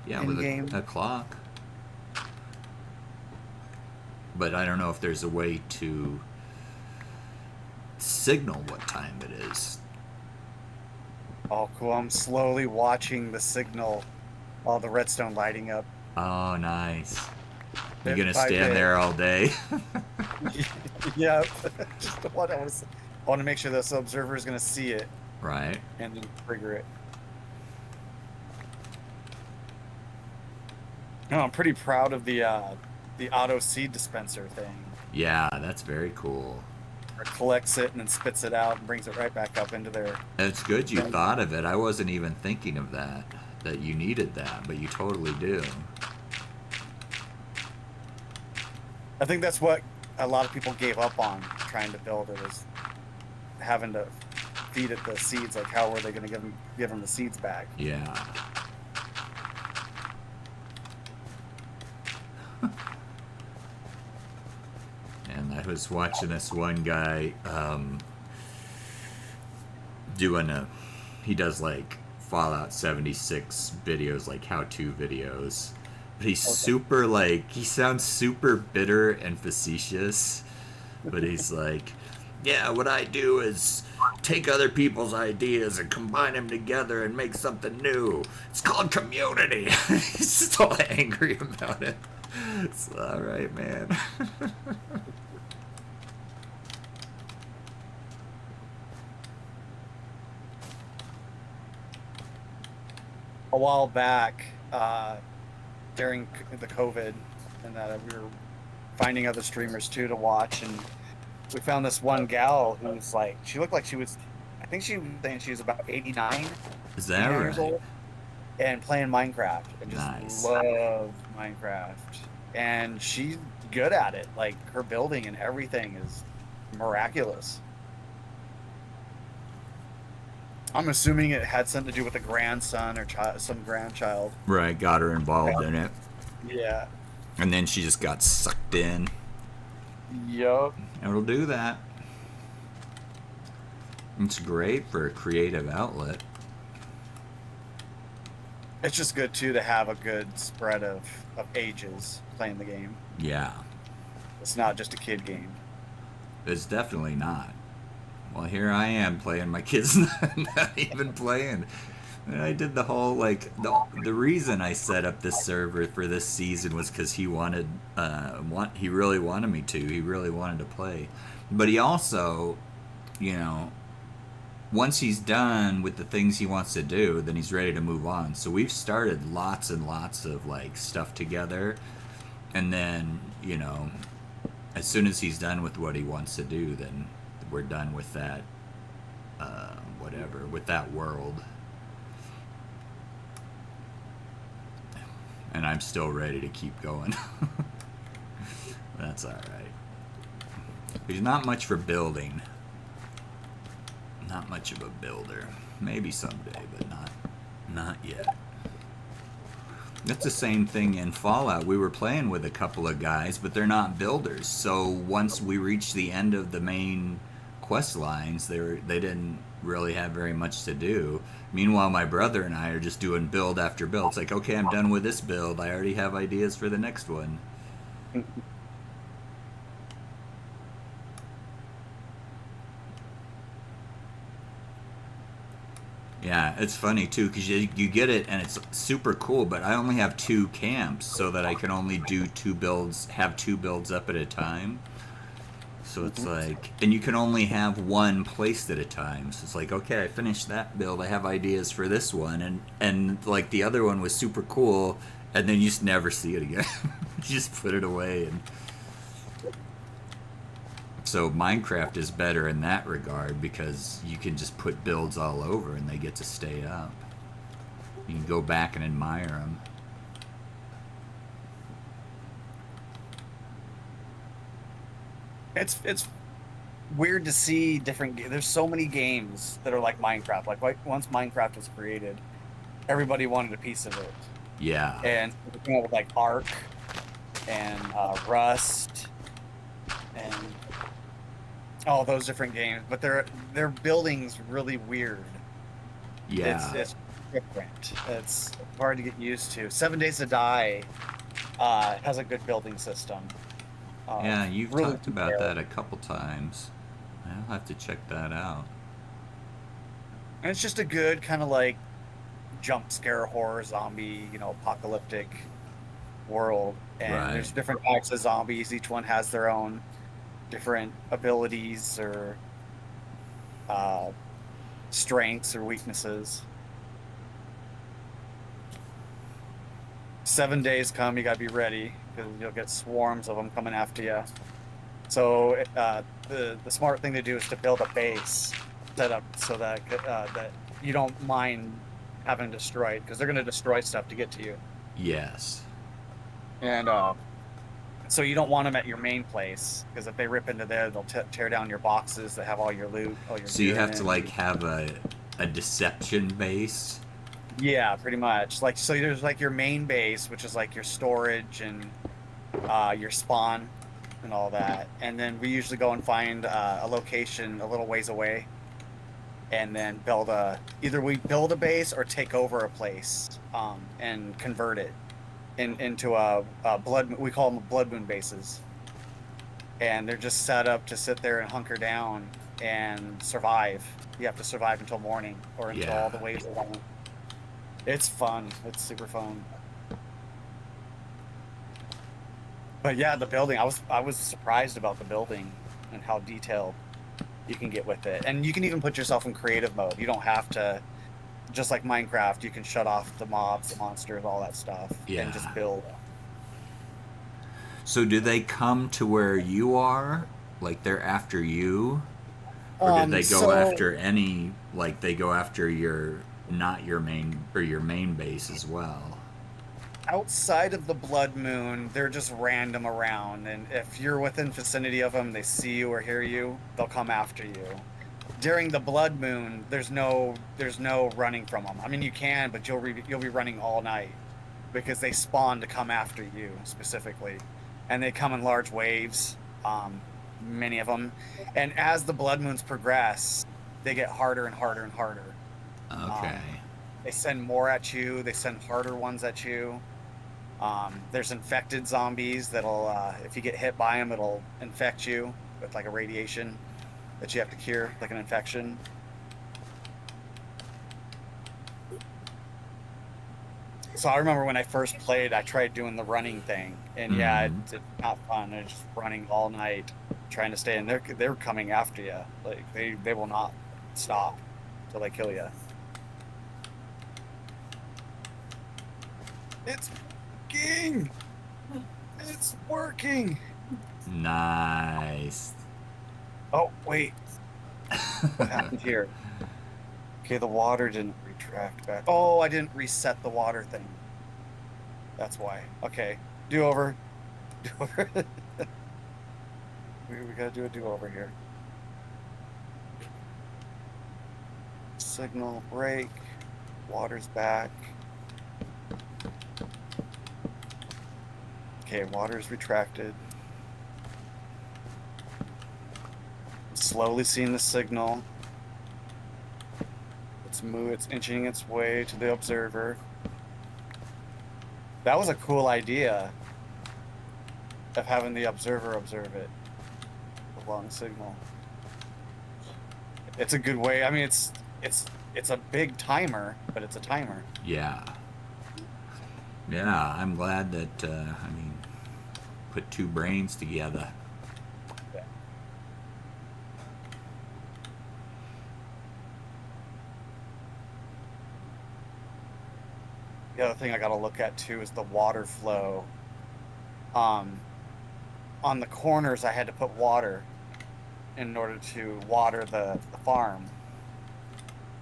Yeah, In-game? with a clock. But I don't know if there's a way to signal what time it is. Oh, cool! I'm slowly watching the signal, all the redstone lighting up. Oh, nice. You're Bit gonna by stand bit. there all day? Yeah, just what I want to make sure this observer is going to see it Right. and then trigger it. No, I'm pretty proud of the auto seed dispenser thing. Yeah, that's very cool. It collects it and then spits it out and brings it right back up into there. It's good you Thank- thought of it. I wasn't even thinking of that you needed that, but you totally do. I think that's what a lot of people gave up on trying to build it, was having to feed it the seeds. Like, how were they going to give them the seeds back? Yeah. And I was watching this one guy he does like Fallout 76 videos, like how-to videos. But he's super, like, he sounds super bitter and facetious. But he's like, yeah, what I do is take other people's ideas and combine them together and make something new. It's called community. He's just all angry about it. It's all right, man. a while back during the COVID, and that we were finding other streamers too to watch, and we found this one gal who was like, she looked like she was, I think she was saying she was about 89, Is that 89 years right? old, and playing Minecraft, and just Nice. loved Minecraft. And she's good at it. Like, her building and everything is miraculous. I'm assuming it had something to do with a grandson or some grandchild. Right, got her involved in it. Yeah. And then she just got sucked in. Yup. It'll do that. It's great for a creative outlet. It's just good too to have a good spread of ages playing the game. Yeah, It's not just a kid game. it's definitely not. Well, here I am playing. My kid's not even playing. And I did the whole like the reason I set up this server for this season was because he wanted he really wanted me to. He really wanted to play, but he also, you know, once he's done with the things he wants to do, then he's ready to move on. So we've started lots and lots of like stuff together, and then as soon as he's done with what he wants to do, then we're done with that. Whatever with that world. And I'm still ready to keep going. That's all right. He's not much for building. Not much of a builder. Maybe someday, but not yet. That's the same thing in Fallout. We were playing with a couple of guys, but they're not builders. So once we reached the end of the main quest lines, they didn't really have very much to do. Meanwhile, my brother and I are just doing build after build. It's like, okay, I'm done with this build. I already have ideas for the next one. Yeah, it's funny too because you get it and it's super cool. But I only have 2 camps so that I can only do 2 builds, have 2 builds up at a time. So it's like, and you can only have one placed at a time. So it's like, okay, I finished that build. I have ideas for this one, and like the other one was super cool, and then you just never see it again. You just put it away, and so Minecraft is better in that regard because you can just put builds all over, and they get to stay up. You can go back and admire them. It's weird to see different. There's so many games that are like Minecraft. Like once Minecraft was created, everybody wanted a piece of it. Yeah. And you know, like Ark and Rust and all those different games, but their building's really weird. Yeah. It's different. It's hard to get used to. 7 Days to Die has a good building system. Yeah, you've really talked about that a couple times. I'll have to check that out. And it's just a good kind of like jump scare horror zombie, apocalyptic world. And Right. there's different types of zombies. Each one has their own different abilities or strengths or weaknesses. 7 days come, you gotta be ready because you'll get swarms of them coming after you. So the smart thing to do is to build a base set up so that that you don't mind having destroyed because they're going to destroy stuff to get to you. Yes. And so you don't want them at your main place because if they rip into there, they'll tear down your boxes that have all your loot, all your. So you have to like have a deception base. Yeah, pretty much. Like, so there's like your main base, which is like your storage and your spawn and all that. And then we usually go and find a location a little ways away, and then either we build a base or take over a place and convert it into a blood. We call them blood moon bases, and they're just set up to sit there and hunker down and survive. You have to survive until morning or until all the waves are gone. It's fun. It's super fun. But yeah, the building, I was surprised about the building and how detailed you can get with it. And you can even put yourself in creative mode. You don't have to just like Minecraft, you can shut off the mobs, the monsters, all that stuff, and just Yeah. build. So do they come to where you are? Like they're after you? Or do they go So after any, like they go after your, not your main, or your main base as well? outside of the blood moon, they're just random around, and if you're within vicinity of them, they see you or hear you, they'll come after you. During the blood moon, there's no running from them. I mean, you can, but you'll be running all night because they spawn to come after you specifically, and they come in large waves, many of them. And as the blood moons progress, they get harder and harder and harder. Um, Okay. they send more at you. They send harder ones at you. There's infected zombies that'll, if you get hit by them, it'll infect you with like a radiation that you have to cure, like an infection. So I remember when I first played, I tried doing the running thing, and yeah, Mm-hmm. it's not fun. It's just running all night, trying to stay in. They're coming after you. Like they will not stop till they kill you. It's working. It's working. Nice. Oh wait, what happened here? Okay, the water didn't retract back. Oh, I didn't reset the water thing. That's why. Okay, do over. Do over. We gotta do a do over here. Signal break. Water's back. Okay, water's retracted. Slowly seeing the signal. It's inching its way to the observer. That was a cool idea of having the observer observe it. The long signal. It's a good way. I mean, it's a big timer, but it's a timer. Yeah. Yeah, I'm glad that, I mean, put two brains together. Yeah. The other thing I got to look at too is the water flow. Um, on the corners, I had to put water in order to water the farm,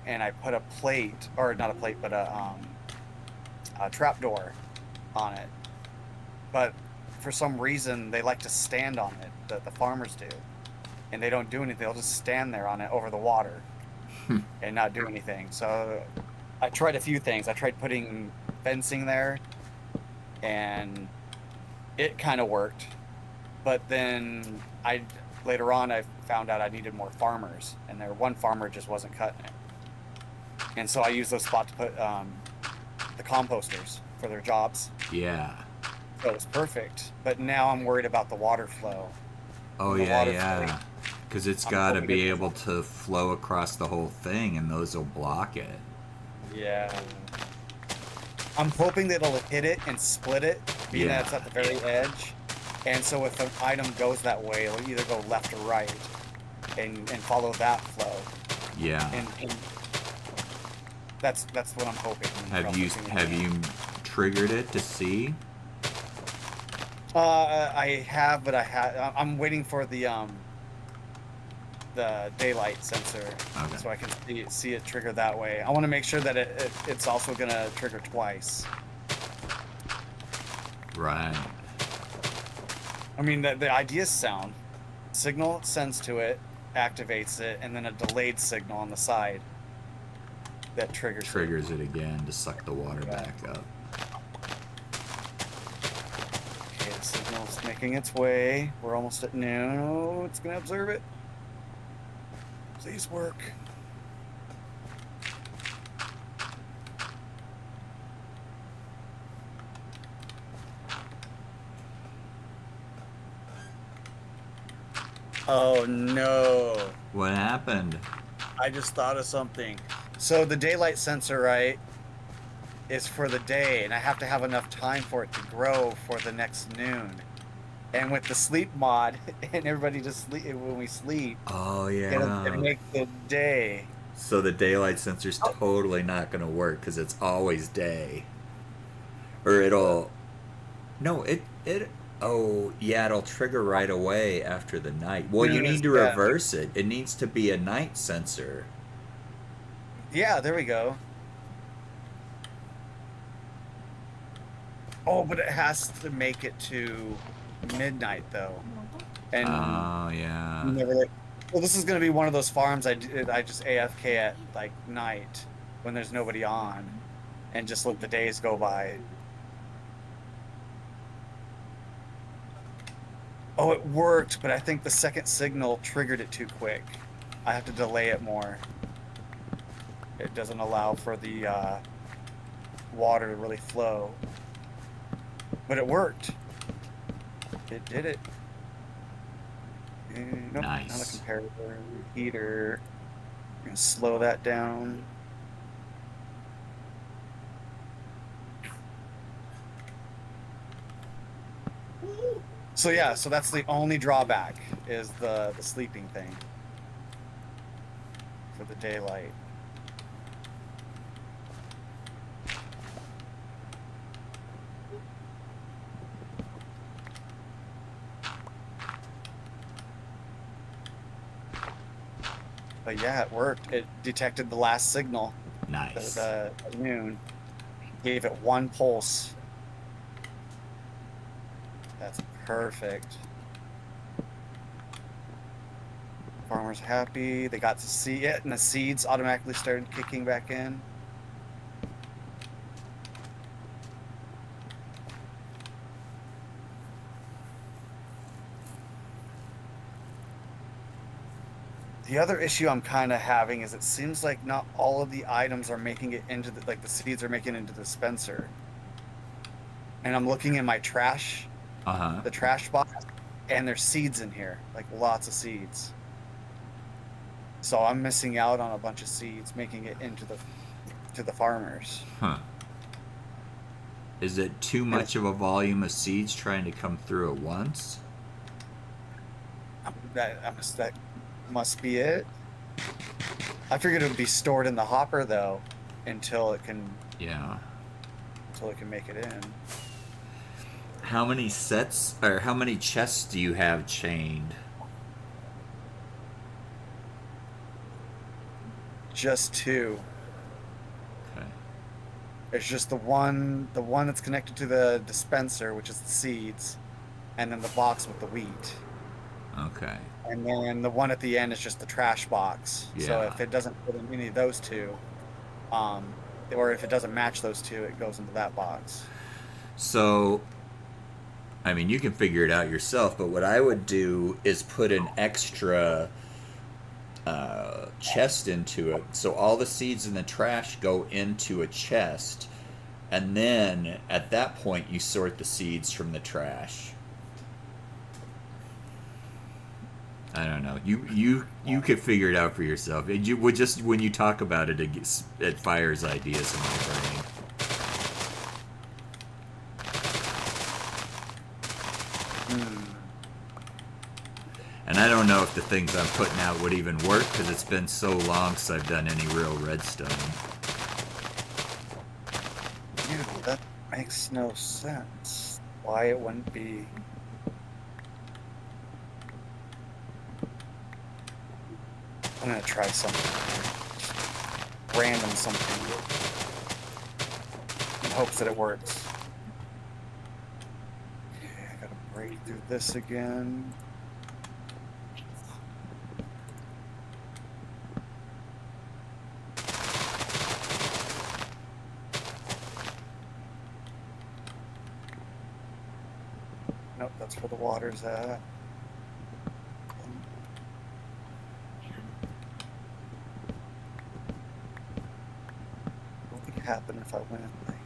and I put a plate, or not a plate, but a trap door on it. But for some reason, they like to stand on it. The farmers do, and they don't do anything. They'll just stand there on it over the water and not do anything. So I tried a few things. I tried putting fencing there, and it kind of worked. But then later on I found out I needed more farmers, and one farmer just wasn't cutting it. And so I used those spots to put the composters for their jobs. Yeah. So it was perfect. But now I'm worried about the water flow. Oh, And the yeah, water yeah. flow, Because it's I'm got to hoping be it able doesn't. to flow across the whole thing, and those will block it. Yeah. I'm hoping that it'll hit it and split it, being that it's Yeah. at the very edge. And so if an item goes that way, it'll either go left or right and follow that flow. Yeah. And that's what I'm hoping. Have you triggered it to see? I have, but I'm waiting for the daylight sensor Okay. so I can see it trigger that way. I want to make sure that it's also gonna trigger twice. Right. I mean, the idea is sound. Signal sends to it, activates it, and then a delayed signal on the side that Triggers it again to suck the water back up. Okay, the signal's making its way. We're almost at noon. Oh, it's gonna observe it. Please work. Oh no. What happened? I just thought of something. So the daylight sensor, right, is for the day, and I have to have enough time for it to grow for the next noon. And with the sleep mod, and everybody just sleep when we sleep, Oh, it yeah. makes the day. So the daylight sensor's totally not going to work because it's always day. Or it'll. No, it. Oh, yeah, it'll trigger right away after the night. Well, you need to Yeah. reverse it. It needs to be a night sensor. Yeah, there we go. Oh, but it has to make it to midnight though, and Oh, yeah. never. Well, this is going to be one of those farms I just AFK at like night when there's nobody on, and just let the days go by. Oh, it worked, but I think the second signal triggered it too quick. I have to delay it more. It doesn't allow for the water to really flow. But it worked. It did it. Nope, Nice. not a comparator. Heater. I'm gonna slow that down. So yeah, so that's the only drawback is the sleeping thing for the daylight. But yeah, it worked. It detected the last signal. Nice. The noon. Gave it one pulse. That's perfect. Farmer's happy. They got to see it, and the seeds automatically started kicking back in. The other issue I'm kind of having is it seems like not all of the items are making it into the, like the seeds are making it into the dispenser. And I'm looking in my trash, the trash box, and there's seeds in here, like lots of seeds. So I'm missing out on a bunch of seeds making it into the farmers. Huh. Is it too much of a volume of seeds trying to come through at once? That must be it. I figured it would be stored in the hopper though, until it can. Yeah. Until it can make it in. How many sets or how many chests do you have chained? Just 2. Okay. It's just the one that's connected to the dispenser, which is the seeds, and then the box with the wheat. Okay. And then the one at the end is just the trash box. Yeah. So if it doesn't fit in any of those two, or if it doesn't match those two, it goes into that box. So, I mean, you can figure it out yourself, but what I would do is put an extra chest into it. So all the seeds in the trash go into a chest, and then at that point you sort the seeds from the trash. I don't know. You could figure it out for yourself. You would just when you talk about it, it fires ideas in my brain. And I don't know if the things I'm putting out would even work because it's been so long since I've done any real redstone. Dude, that makes no sense. Why it wouldn't be... I'm gonna try something. Random something. In hopes that it works. Okay, I gotta break through this again. Nope, that's where the water's at. What would happen if I went like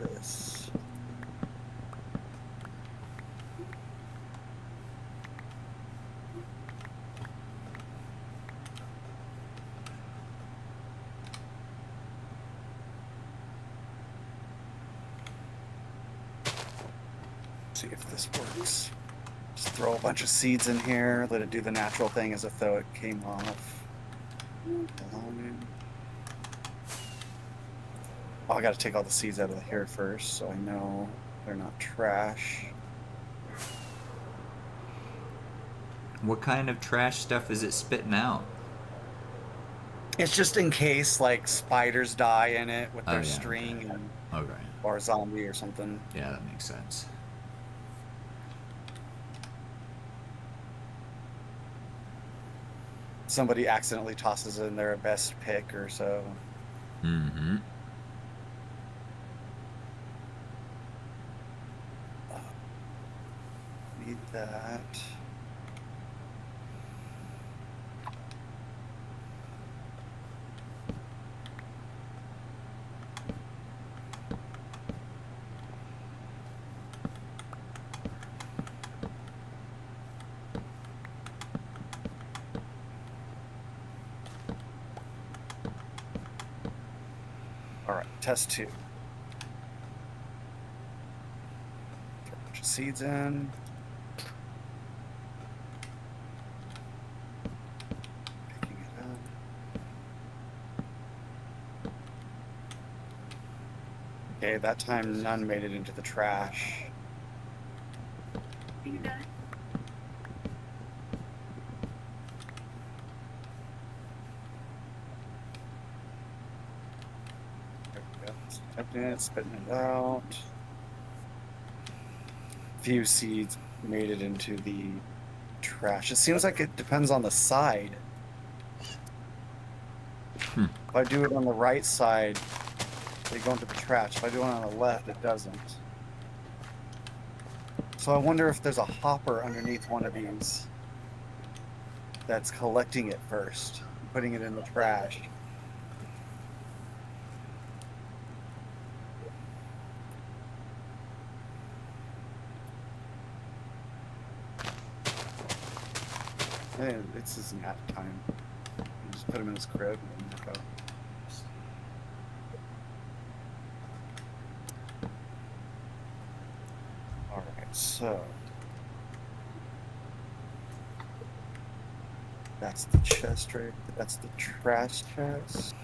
this? See if this works. Just throw a bunch of seeds in here, let it do the natural thing as if though it came off. Oh, I got to take all the seeds out of here first, so I know they're not trash. What kind of trash stuff is it spitting out? It's just in case like spiders die in it with Oh their yeah, string and okay. Okay. or a zombie or something. Yeah, that makes sense. Somebody accidentally tosses in their best pick or so. Mm-hmm. Need that. All right, test 2. Throw a bunch of seeds in. Picking it up. Okay, that time none made it into the trash. There we go. Stepping it, spitting it out. Few seeds made it into the trash. It seems like it depends on the side. If I do it on the right side, they go into the trash. If I do it on the left, it doesn't. So I wonder if there's a hopper underneath one of these that's collecting it first, putting it in the trash. And this is nap time. You just put him in his crib and then go. All right, so that's the chest right. That's the trash chest.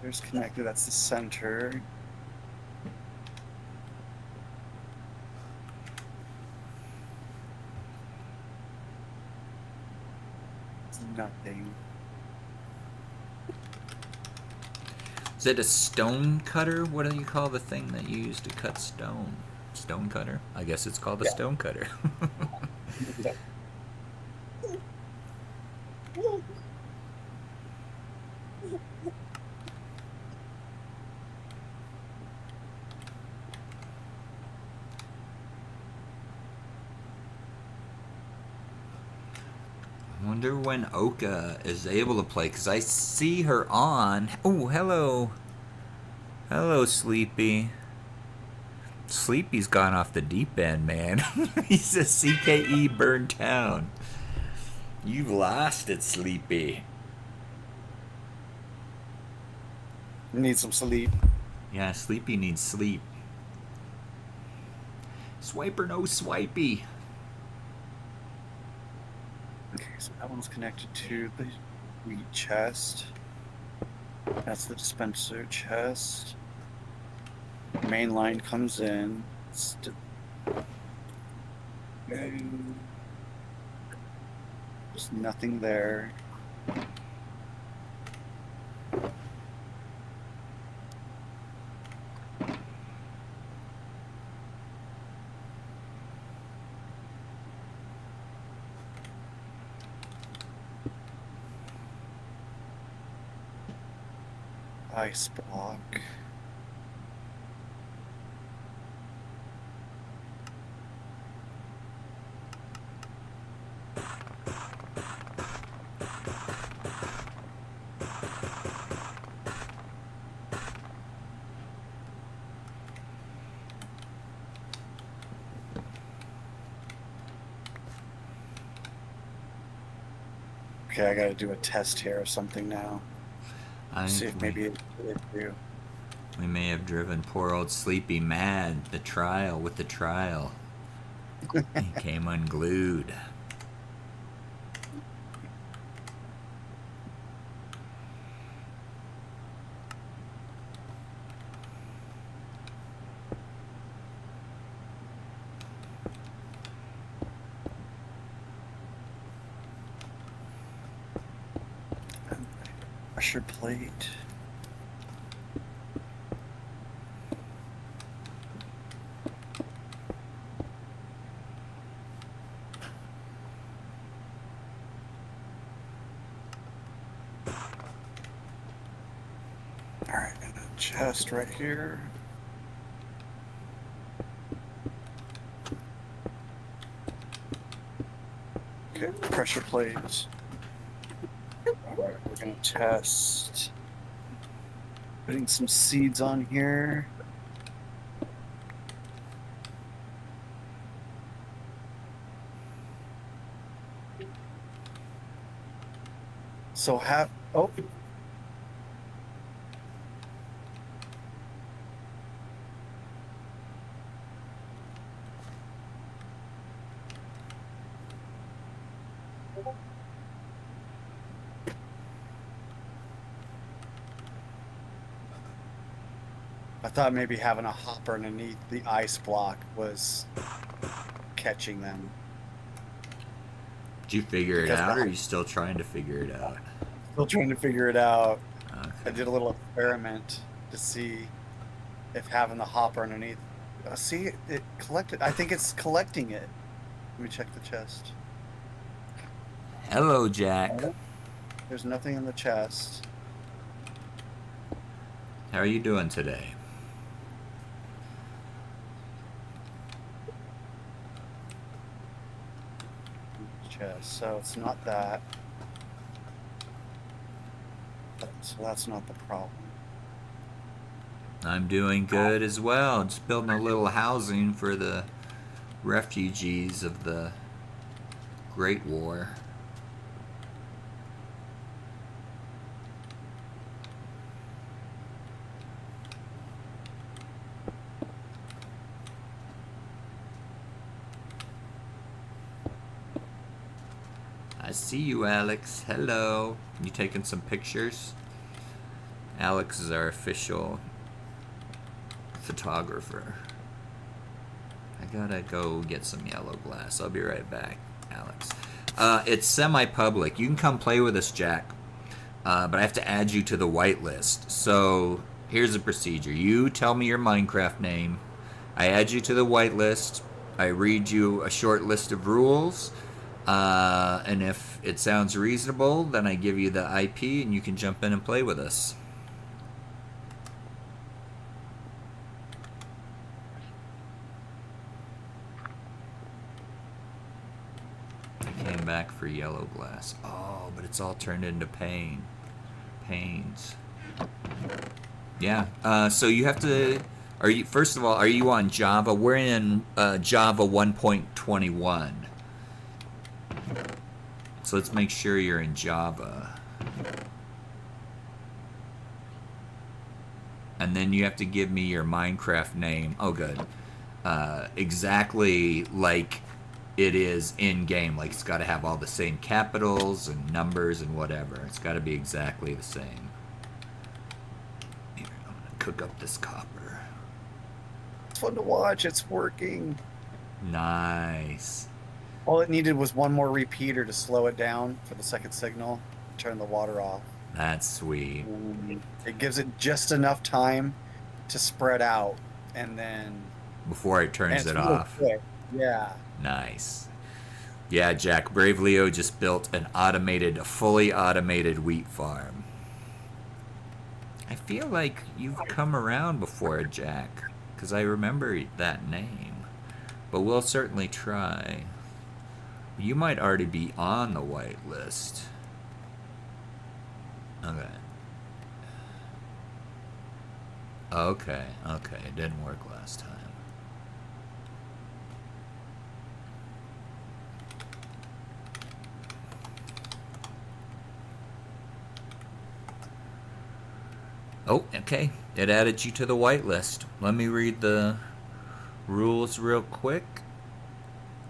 There's connected. That's the center. It's nothing. Is it a stone cutter? What do you call the thing that you use to cut stone? Stone cutter? I guess it's called a stone cutter. Yeah. I wonder when Oka is able to play, because I see her on. Oh, hello. Hello, Sleepy. Sleepy's gone off the deep end, man. He's a CKE burned town. You've lost it, Sleepy. Need some sleep. Yeah, Sleepy needs sleep. Swiper no swipey. Okay, so that one's connected to the wheat chest. That's the dispenser chest. Main line comes in. There's nothing there. Ice block. Okay, I gotta do a test here of something now. I See think if maybe it do. we may have driven poor old Sleepy mad. The trial with the trial. He came unglued. Pressure plate. All right, and a chest right here. Okay, pressure plates. All right, we're gonna test putting some seeds on here. So oh. I thought maybe having a hopper underneath the ice block was catching them. Did you figure it out, or are you still trying to figure it out? Still trying to figure it out. Okay. I did a little experiment to see if having the hopper underneath. See, it collected. I think it's collecting it. Let me check the chest. Hello, Jack. There's nothing in the chest. How are you doing today? Chest. So it's not that. So that's not the problem. I'm doing good as well. Just building a little housing for the refugees of the Great War. I see you, Alex. Hello. You taking some pictures? Alex is our official photographer. I gotta go get some yellow glass. I'll be right back, Alex. It's semi-public. You can come play with us, Jack. But I have to add you to the whitelist. So here's the procedure. You tell me your Minecraft name. I add you to the whitelist. I read you a short list of rules. And if it sounds reasonable, then I give you the IP and you can jump in and play with us. I came back for yellow glass. Oh, but it's all turned into panes. Yeah. So you have to. First of all, are you on Java? We're in Java 1.21. So let's make sure you're in Java. And then you have to give me your Minecraft name. Oh, good. Exactly like it is in-game. Like, it's got to have all the same capitals and numbers and whatever. It's got to be exactly the same. Here, I'm going to cook up this copper. It's fun to watch. It's working. Nice. All it needed was one more repeater to slow it down for the second signal, turn the water off. That's sweet. It gives it just enough time to spread out, and then... Before it turns it off. Quick. Yeah. Nice. Yeah, Jack, Brave Leo just built a fully automated wheat farm. I feel like you've come around before, Jack, because I remember that name. But we'll certainly try. You might already be on the whitelist. Okay. Okay, it didn't work last time. Oh, okay. It added you to the whitelist. Let me read the rules real quick.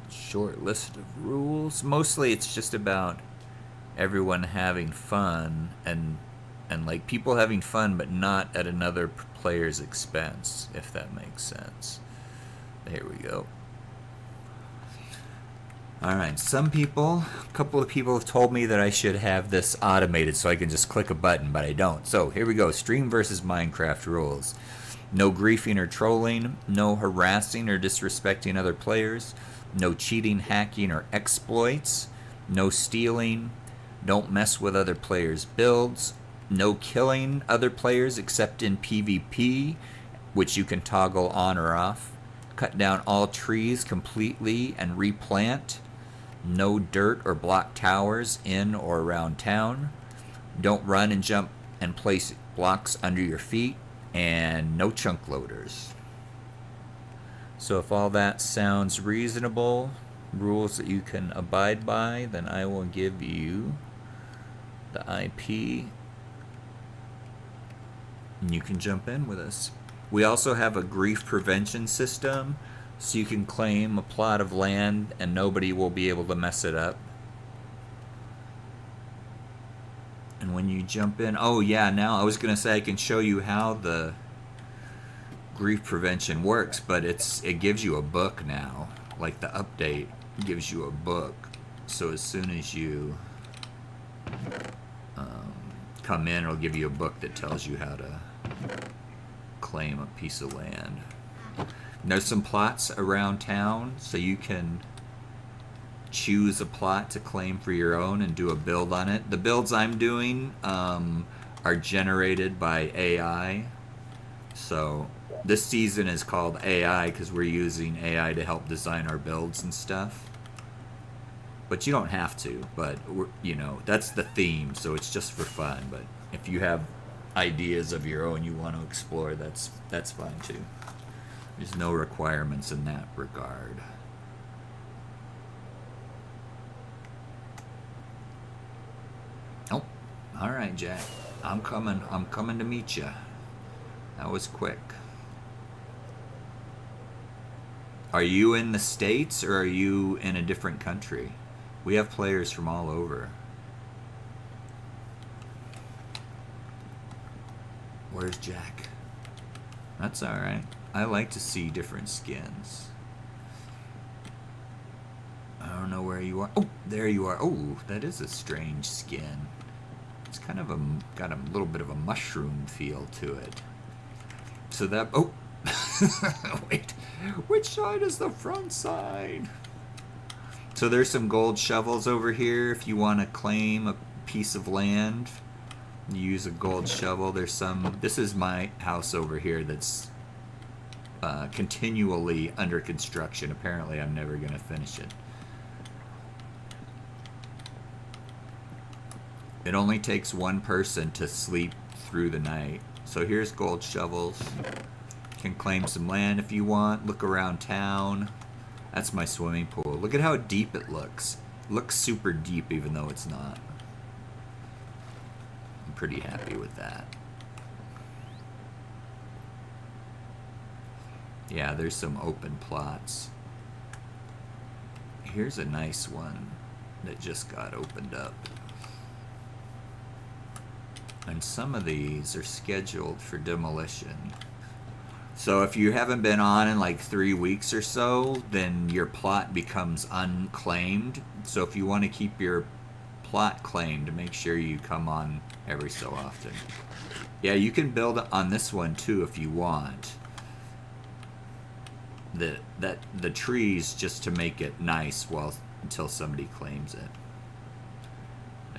Short list of rules. Mostly it's just about everyone having fun and like people having fun but not at another player's expense, if that makes sense. There we go. Alright, a couple of people have told me that I should have this automated so I can just click a button, but I don't. So here we go. Stream versus Minecraft rules. No griefing or trolling, no harassing or disrespecting other players, no cheating, hacking, or exploits, no stealing, don't mess with other players' builds, no killing other players except in PvP, which you can toggle on or off, cut down all trees completely and replant, no dirt or block towers in or around town, don't run and jump and place blocks under your feet, and no chunk loaders. So if all that sounds reasonable, rules that you can abide by, then I will give you the IP and you can jump in with us. We also have a grief prevention system, so you can claim a plot of land and nobody will be able to mess it up. And when you jump in, oh yeah, now I was gonna say I can show you how the grief prevention works, but it gives you a book now. Like the update gives you a book, so as soon as you come in, it'll give you a book that tells you how to claim a piece of land. And there's some plots around town, so you can choose a plot to claim for your own and do a build on it. The builds I'm doing are generated by AI. So this season is called AI because we're using AI to help design our builds and stuff. But you don't have to, but you know, that's the theme, so it's just for fun. But if you have ideas of your own you want to explore, that's fine too. There's no requirements in that regard. Oh, all right, Jack. I'm coming to meet you. That was quick. Are you in the States or are you in a different country? We have players from all over. Where's Jack? That's alright. I like to see different skins. I don't know where you are. Oh, there you are. Oh, that is a strange skin. It's kind of got a little bit of a mushroom feel to it. So that, oh, wait, which side is the front side? So there's some gold shovels over here if you want to claim a piece of land. You use a gold shovel. There's some, this is my house over here that's continually under construction. Apparently I'm never going to finish it. It only takes one person to sleep through the night. So here's gold shovels. Can claim some land if you want. Look around town. That's my swimming pool. Look at how deep it looks. It looks super deep even though it's not. I'm pretty happy with that. Yeah, there's some open plots. Here's a nice one that just got opened up. And some of these are scheduled for demolition. So if you haven't been on in like 3 weeks or so, then your plot becomes unclaimed. So if you want to keep your plot claimed, make sure you come on every so often. Yeah, you can build on this one too if you want. The trees just to make it nice until somebody claims it.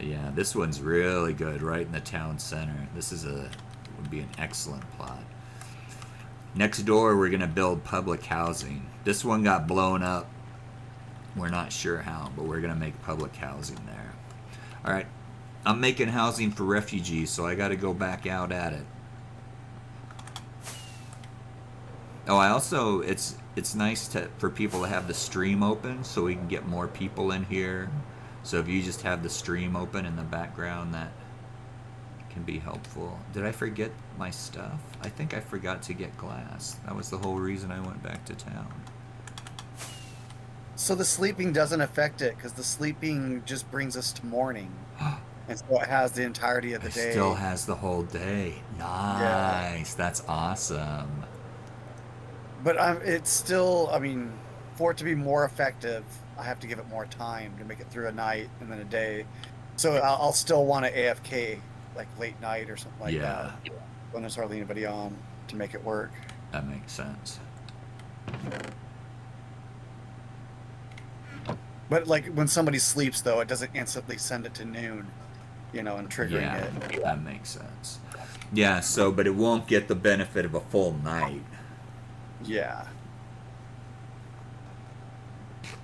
Yeah, this one's really good, right in the town center. This would be an excellent plot. Next door, we're gonna build public housing. This one got blown up. We're not sure how, but we're gonna make public housing there. All right, I'm making housing for refugees, so I gotta go back out at it. Oh, I also, it's nice for people to have the stream open so we can get more people in here. So if you just have the stream open in the background, that can be helpful. Did I forget my stuff? I think I forgot to get glass. That was the whole reason I went back to town. So the sleeping doesn't affect it because the sleeping just brings us to morning. And so it has the entirety of the It day. still has the whole day. Nice. Yeah. That's awesome. But it's still, I mean, for it to be more effective, I have to give it more time to make it through a night and then a day. So I'll still want to AFK like late night or something like that when there's hardly anybody on to make it work. That makes sense. But like when somebody sleeps, though, it doesn't instantly send it to noon, you know, and triggering it. That makes sense. Yeah, so, but it won't get the benefit of a full night. Yeah.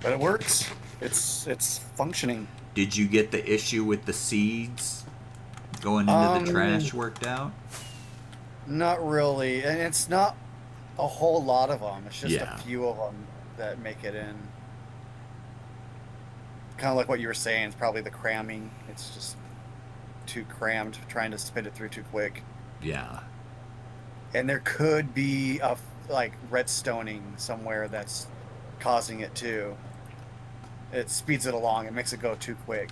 But it works. It's functioning. Did you get the issue with the seeds going into the trash worked out? Not really. And it's not a whole lot of them. It's just Yeah. a few of them that make it in. Kind of like what you were saying. It's probably the cramming. It's just too crammed, trying to spit it through too quick. Yeah. And there could be a like redstoning somewhere that's causing it too. It speeds it along. It makes it go too quick.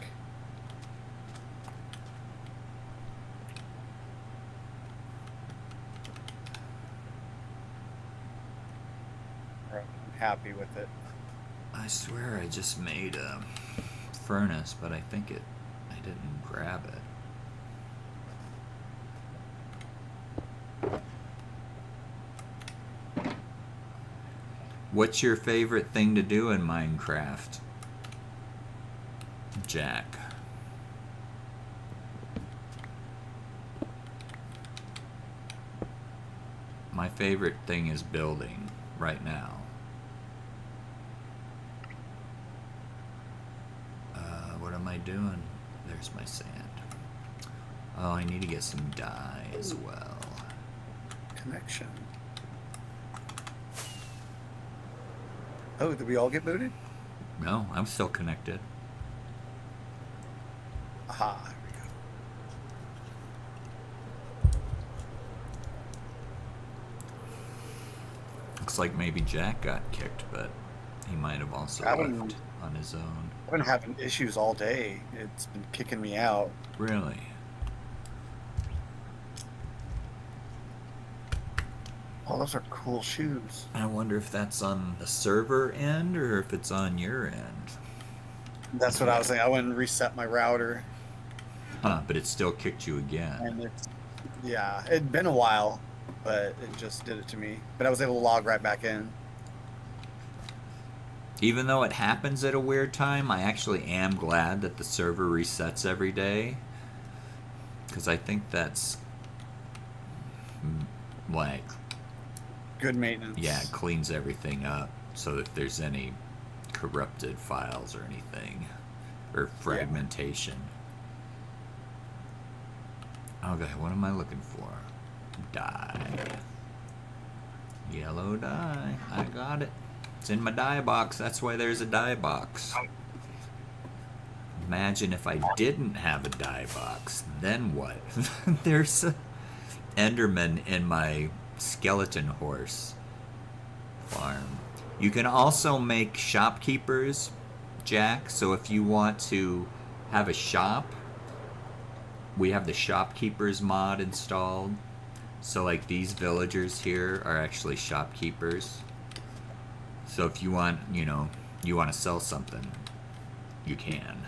I'm happy with it. I swear I just made a furnace, but I think I didn't grab it. What's your favorite thing to do in Minecraft, Jack? My favorite thing is building right now. What am I doing? There's my sand. Oh, I need to get some dye as well. Connection. Oh, did we all get booted? No, I'm still connected. Aha, there we go. Looks like maybe Jack got kicked, but he might have also left on his own. I've been having issues all day. It's been kicking me out. Really? Oh, those are cool shoes. I wonder if that's on the server end or if it's on your end. That's what I was saying. I went and reset my router. Huh, but it still kicked you again. And yeah, it'd been a while, but it just did it to me. But I was able to log right back in. Even though it happens at a weird time, I actually am glad that the server resets every day. Because I think that's like... Good maintenance. Yeah, it cleans everything up. So if there's any corrupted files or anything, or fragmentation. Yeah. Okay, what am I looking for? Dye. Yellow dye. I got it. It's in my dye box. That's why there's a dye box. Imagine if I didn't have a dye box. Then what? There's a Enderman in my skeleton horse farm. You can also make shopkeepers, Jack. So if you want to have a shop, we have the shopkeepers mod installed. So like these villagers here are actually shopkeepers. So if you want, you know, you want to sell something, you can.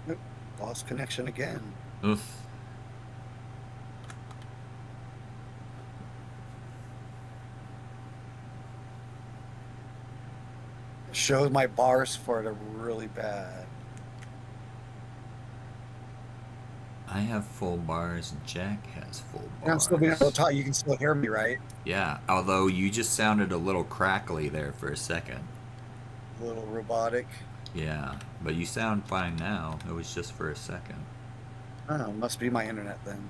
Nope. Lost connection again. Oof. Showed my bars for it are really bad. I have full bars and Jack has full bars. And I'm still being able to talk. You can still hear me, right? Yeah, although you just sounded a little crackly there for a second. A little robotic. Yeah, but you sound fine now. It was just for a second. Oh, must be my internet then.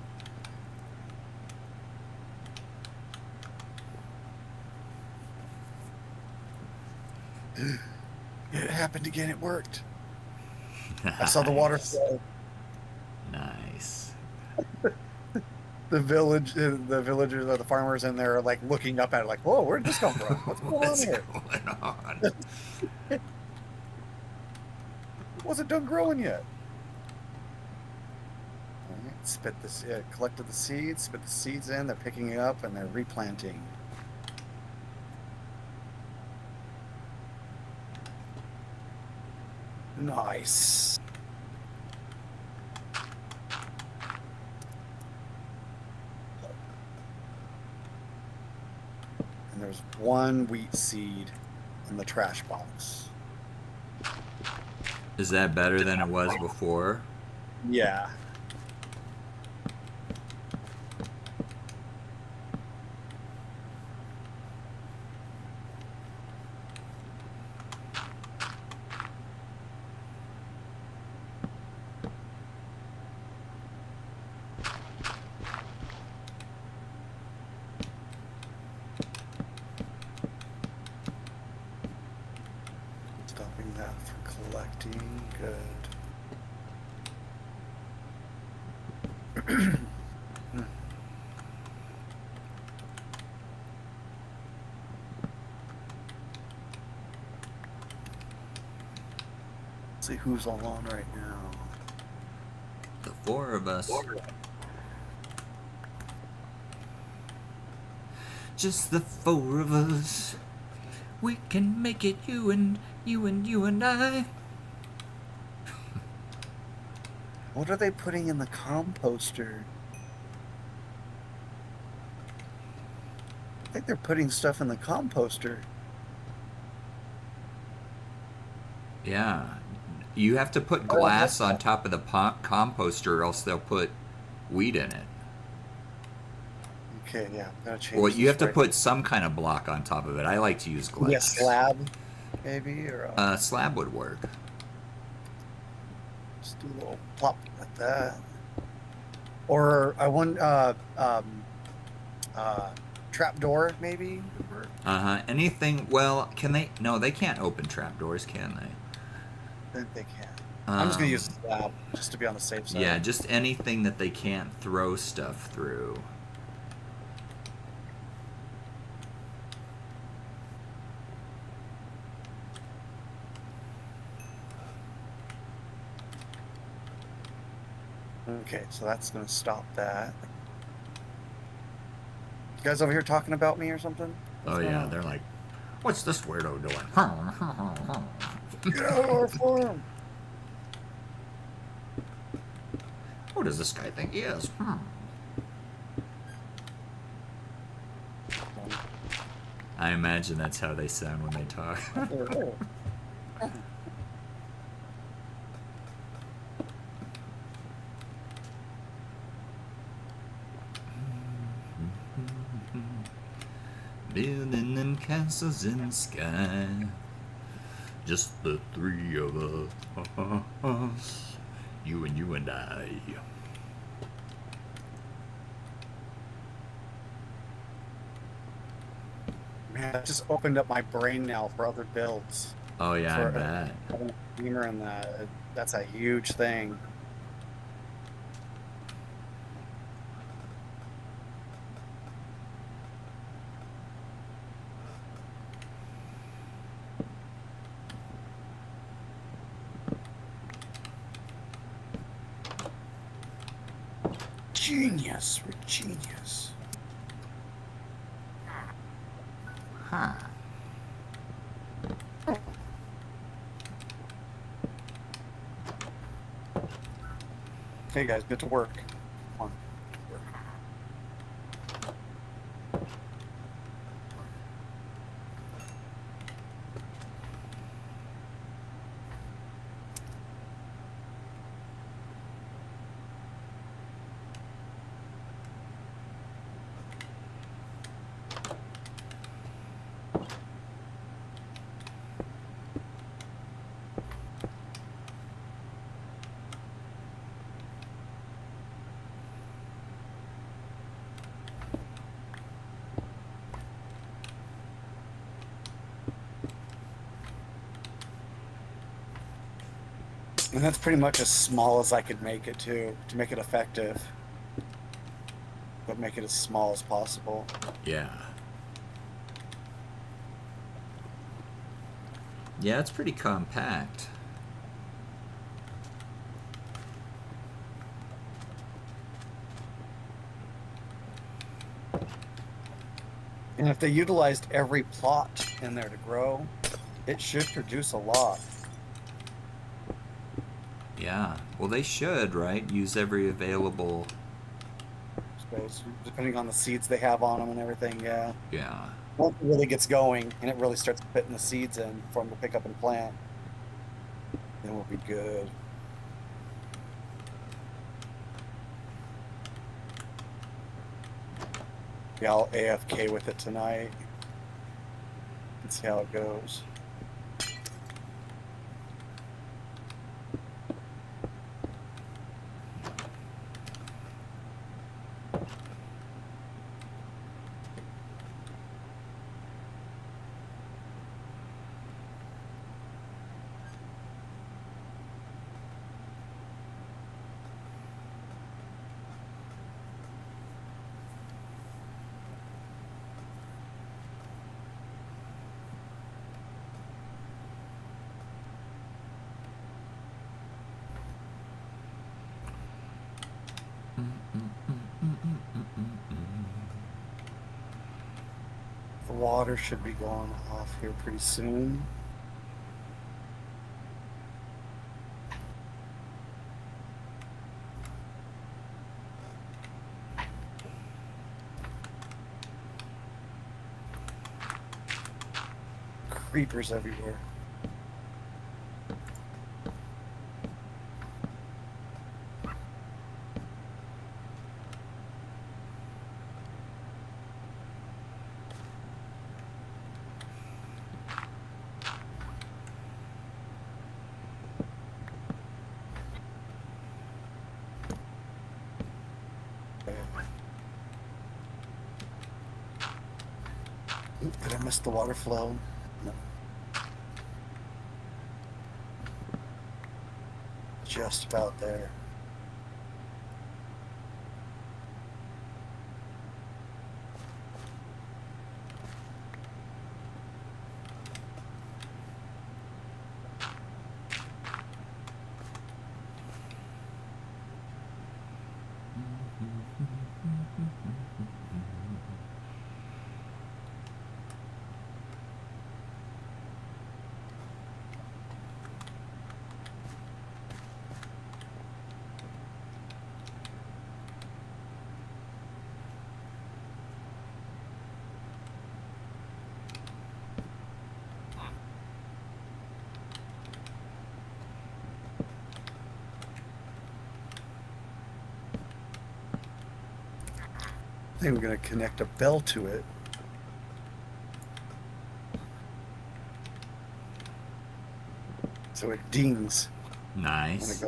It happened again. It worked. I saw the water flow. Nice. The villagers or the farmers in there are like looking up at it like, whoa, where did this come from? What's going on What's here? going on? It wasn't done growing yet. All right, collected the seeds, spit the seeds in, they're picking it up and they're replanting. Nice. And there's one wheat seed in the trash box. Is that better than it was before? Yeah. Stopping that from collecting. Good. Let's see who's all on right now. The four of us. Just the four of us. We can make it, you and I. What are they putting in the composter? I think they're putting stuff in the composter. Yeah. You have to put glass on top of the composter or else they'll put wheat in it. Okay, yeah, gotta change. Well, you have to put some kind of block on top of it. I like to use glass. Yeah, slab, maybe, or slab would work. just do a little plop like that. Or I want trapdoor maybe. Anything. Well, can they? No, they can't open trapdoors, can they? I think they can. I'm just gonna use a slab just to be on the safe side. Yeah, just anything that they can't throw stuff through. Okay, so that's gonna stop that. You guys over here talking about me or something? Oh yeah, they're like, what's this weirdo doing? Get out of our farm! Who does this guy think he is? I imagine that's how they sound when they talk. Building them castles in the sky. Just the three of us. You and I. Man, that just opened up my brain now for other builds. Oh yeah, I bet. Having a beamer in that, that's a huge thing. Genius, we're genius. Huh. Okay, guys, get to work. Come on. And that's pretty much as small as I could make it to make it effective. But make it as small as possible. Yeah. Yeah, it's pretty compact. And if they utilized every plot in there to grow, it should produce a lot. Yeah. Well, they should, right? Use every available... space, depending on the seeds they have on them and everything, yeah. Yeah. Once it really gets going and it really starts putting the seeds in for them to pick up and plant, then we'll be good. Yeah, I'll AFK with it tonight and see how it goes. The water should be going off here pretty soon. Creepers everywhere. Did I miss the water flow? No. Just about there. I think we're going to connect a bell to it. So it dings. Nice.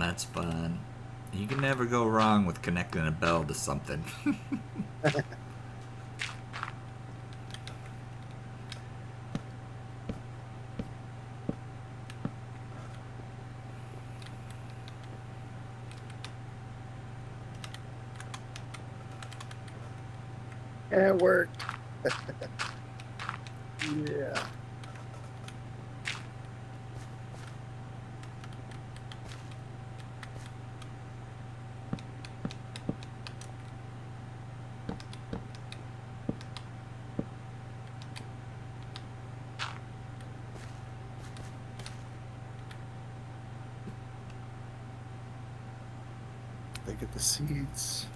That's fun. You can never go wrong with connecting a bell to something. It worked. Yeah. They get the seeds.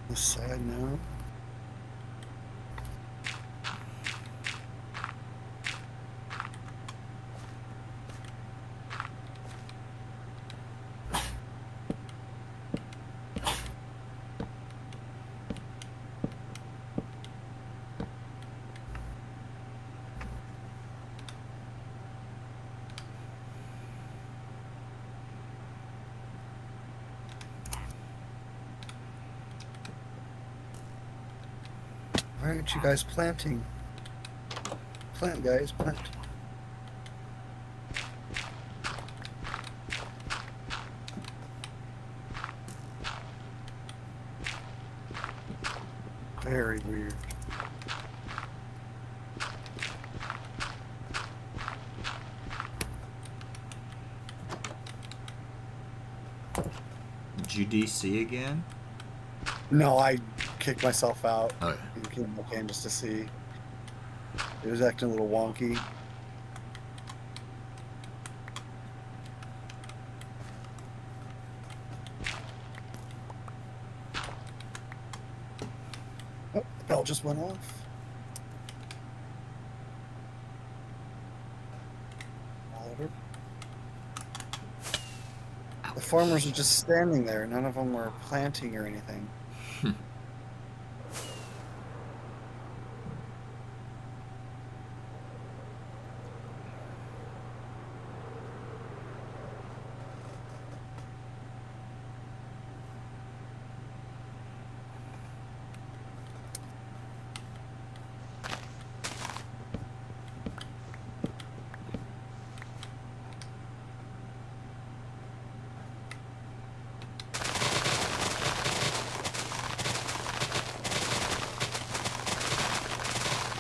This side now. Why aren't you guys planting? Plant, guys, plant. Very weird. Did you DC again? No, I kicked myself out. Oh, You came back in just to see. It was acting a little wonky. Oh, the bell just went off. Oliver. The farmers are just standing there. None of them were planting or anything.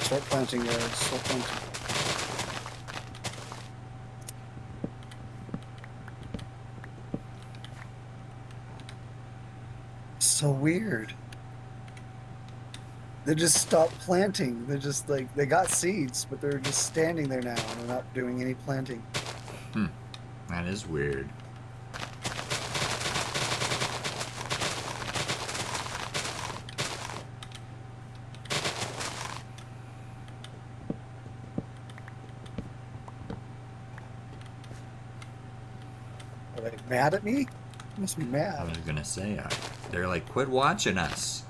Start planting, guys. Start planting. So weird. They just stopped planting. They're just like, they got seeds, but they're just standing there now and they're not doing any planting. That is weird. Are they mad at me? They must be I mad. was gonna say, they're like, quit watching us.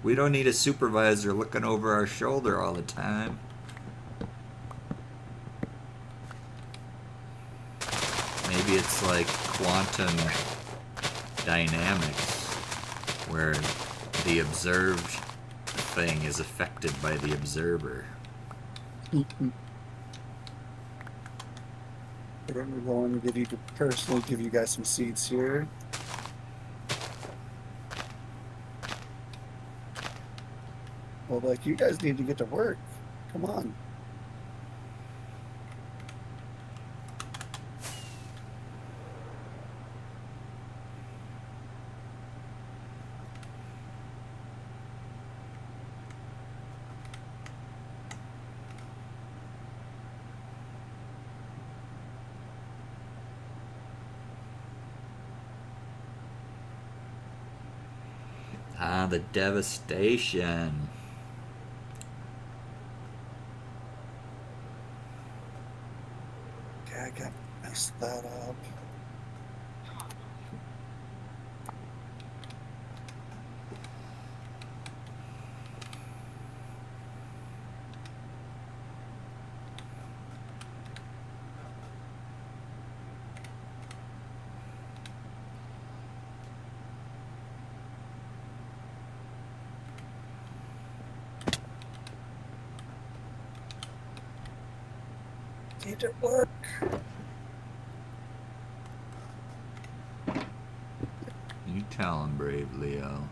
We don't need a supervisor looking over our shoulder all the time. Maybe it's like quantum dynamics, where the observed thing is affected by the observer. We're going to personally give you guys some seeds here. Well, like, you guys need to get to work. Come on. Ah, the devastation. Okay, I got messed that up. Need to work. You tell him, brave Leo.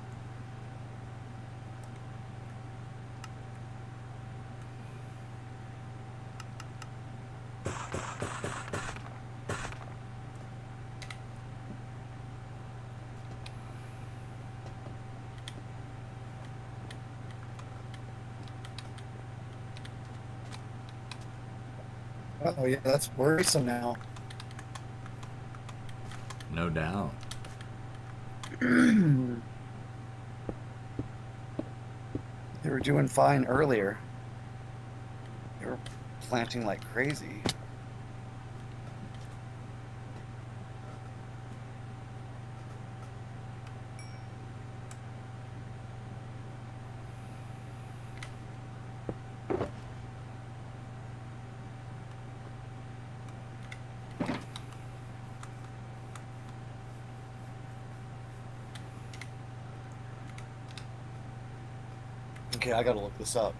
Oh yeah, that's worrisome now. No doubt. They were doing fine earlier. They were planting like crazy. Okay, I gotta look this up.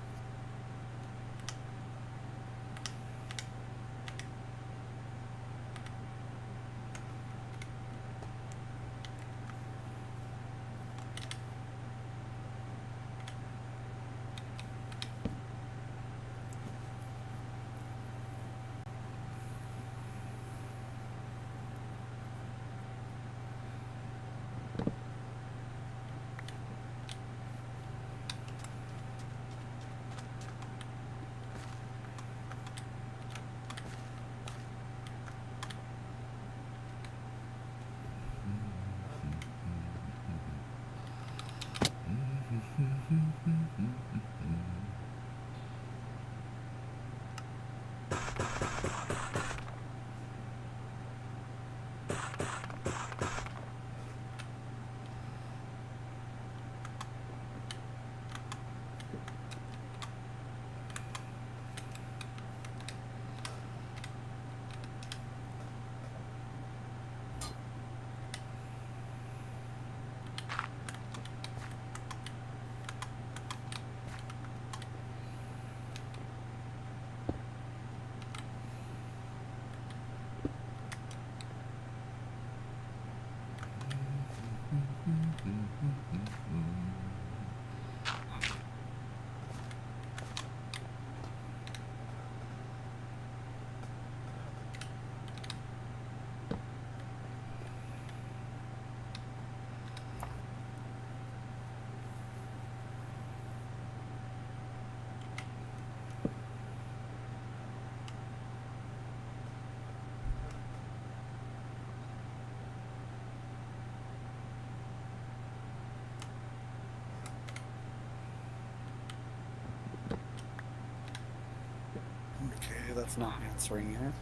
Okay, that's not answering it.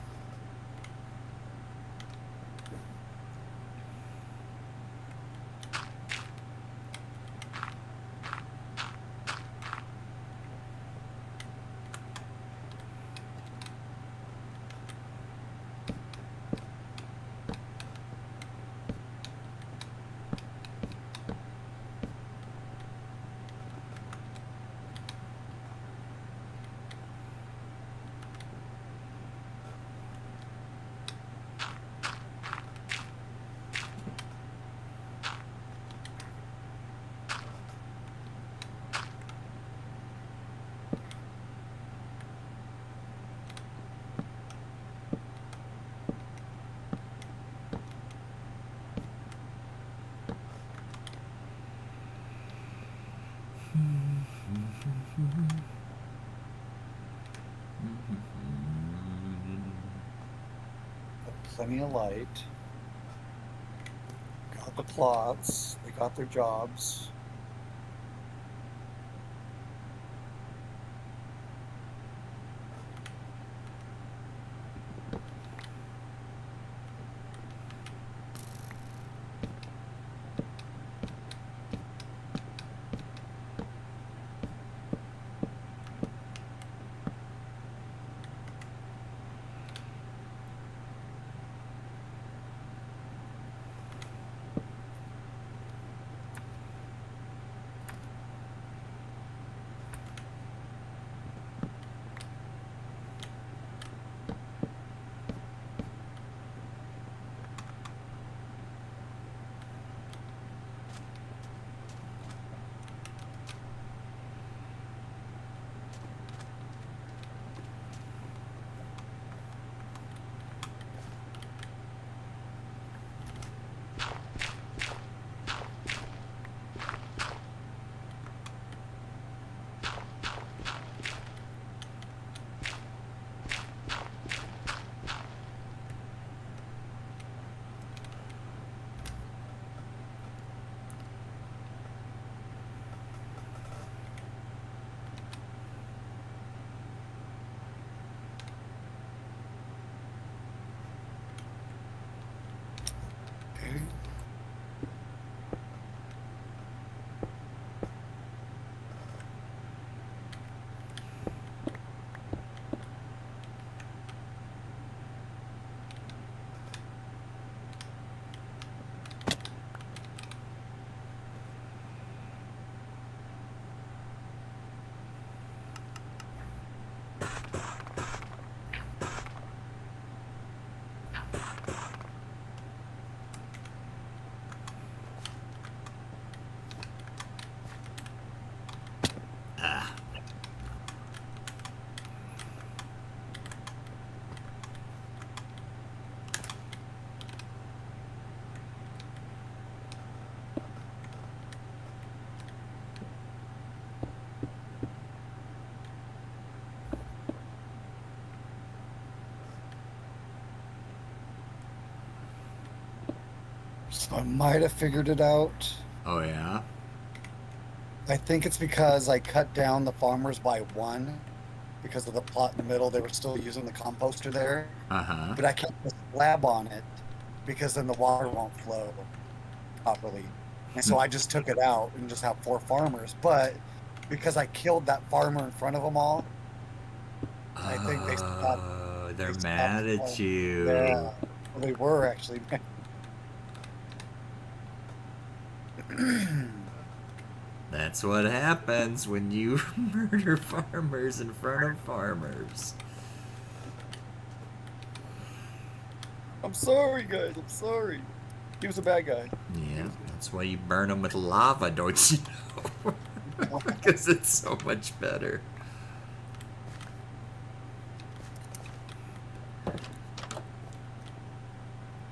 Plenty of light. Got the plots. They got their jobs. So I might have figured it out. Oh, yeah? I think it's because I cut down the farmers by one because of the plot in the middle. They were still using the composter there, Uh-huh. but I kept the slab on it because then the water won't flow properly. And so I just took it out and just have four farmers. But because I killed that farmer in front of them all, I think they stopped. Oh, they're They stopped. mad at Yeah, you. well, they were actually. That's what happens when you murder farmers in front of farmers. I'm sorry, guys. I'm sorry. He was a bad guy. Yeah, that's why you burn them with lava, don't you know? Because it's so much better.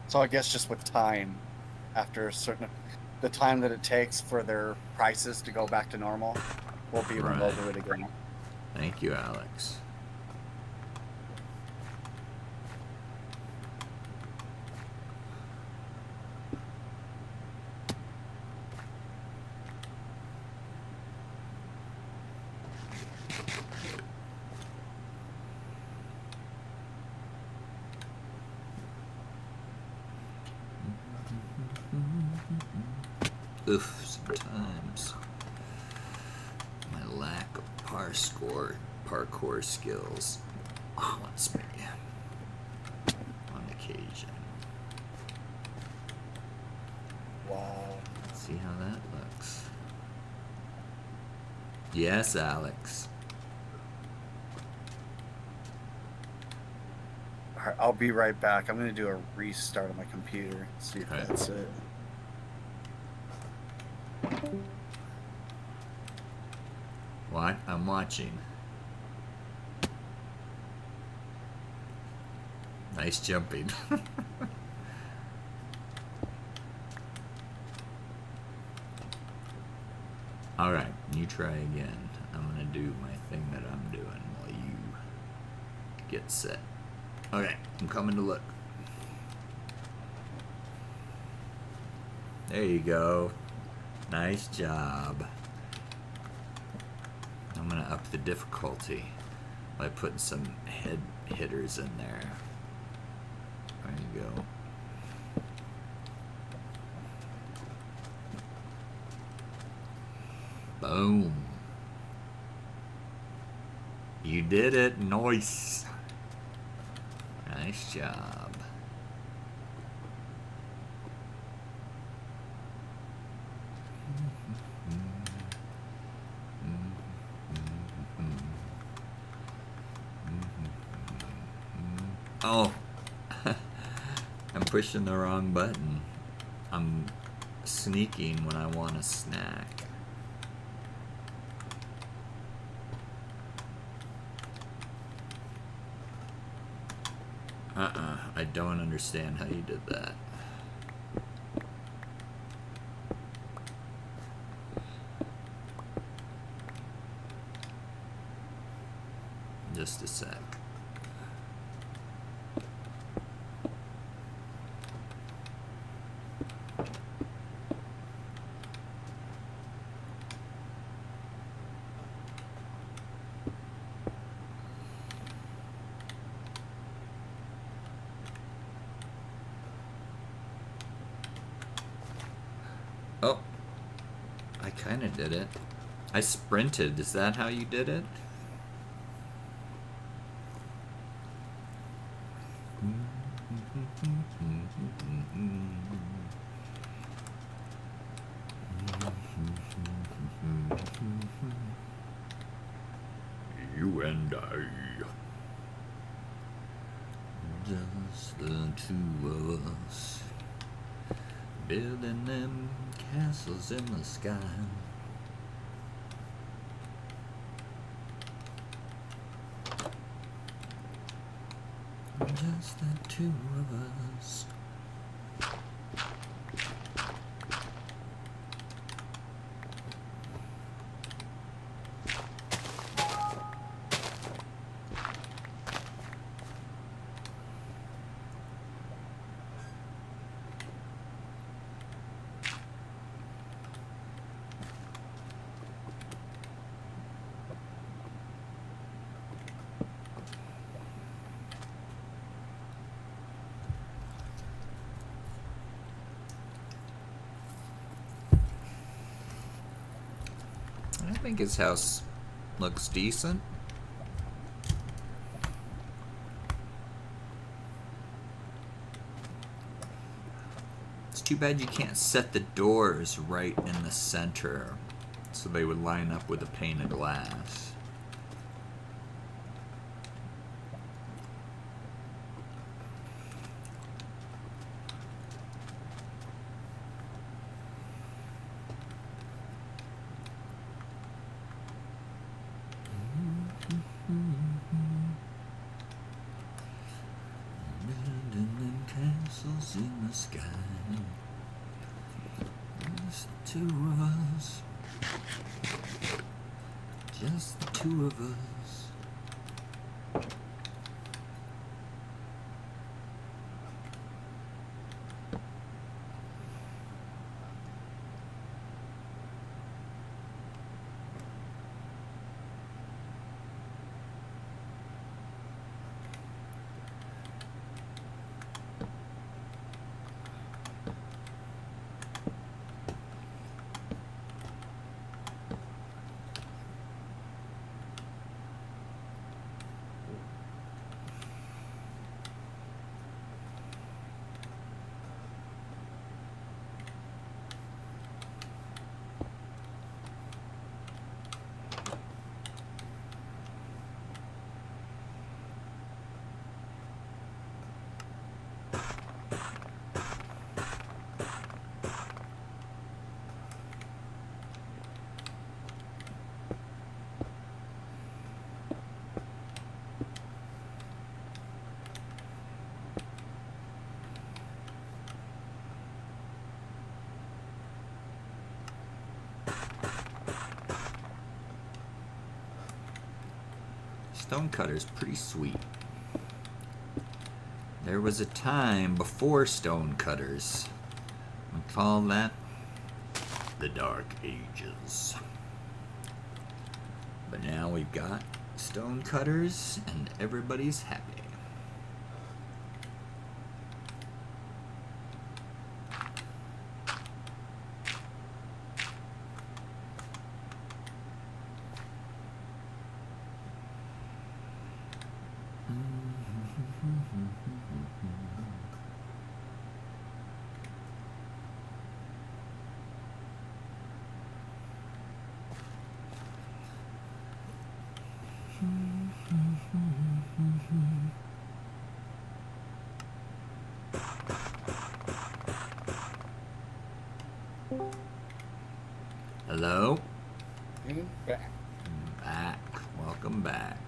So I guess just with time, after a certain the time that it takes for their prices to go back to normal, we'll be when they'll do it again. Thank you, Alex. Oof, sometimes my lack of parkour skills haunts me on occasion. Wow. Let's see how that looks. Yes, Alex. All right, I'll be right back. I'm going to do a restart on my computer. See if that's it. What? I'm watching. Nice jumping. Alright, you try again. I'm gonna do my thing that I'm doing while you get set. Okay, I'm coming to look. There you go. Nice job. I'm gonna up the difficulty by putting some head hitters in there. There you go. Boom. You did it. Nice. Nice job. Oh, I'm pushing the wrong button. I'm sneaking when I want a snack. I don't understand how you did that. Just a sec. Oh, I kind of did it. I sprinted. Is that how you did it? You and I. Just the two of us. Building them castles in the sky. Just the two of us. think his house looks decent. It's too bad you can't set the doors right in the center so they would line up with a pane of glass. Castles in the sky. Just the two of us. Just the two of us. Stonecutter's pretty sweet. There was a time before stonecutters. We call that the Dark Ages. But now we've got stonecutters and everybody's happy. Hello? Back. Back. Welcome back.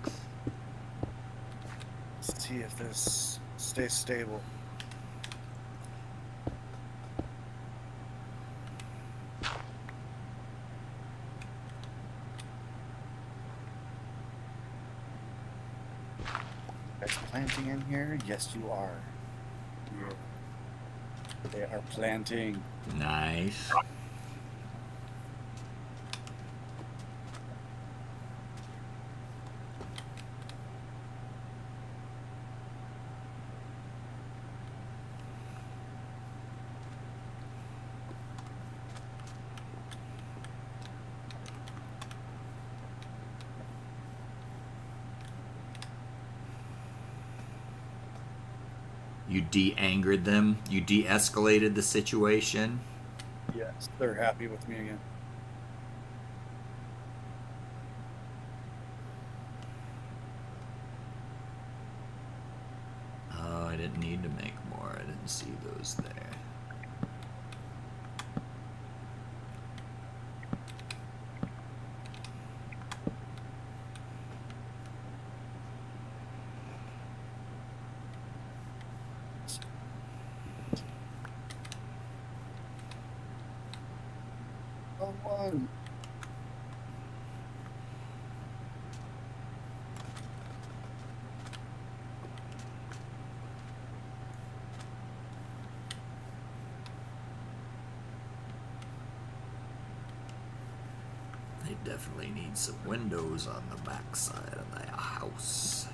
Let's see if this stays stable. Guys planting in here? Yes, you are. Yeah. They are planting. Nice. You de-angered them? You de-escalated the situation? Yes, they're happy with me again. Oh, I didn't need to make more. I didn't see those there. One. They definitely need some windows on the back side of their house.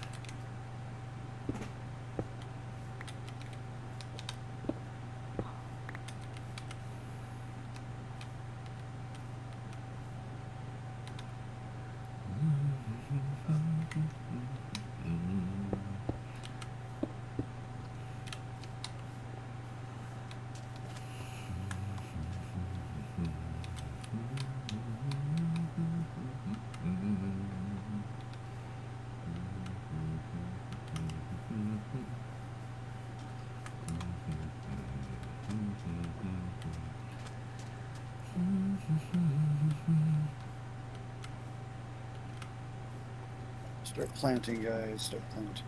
Start planting, guys. Start planting.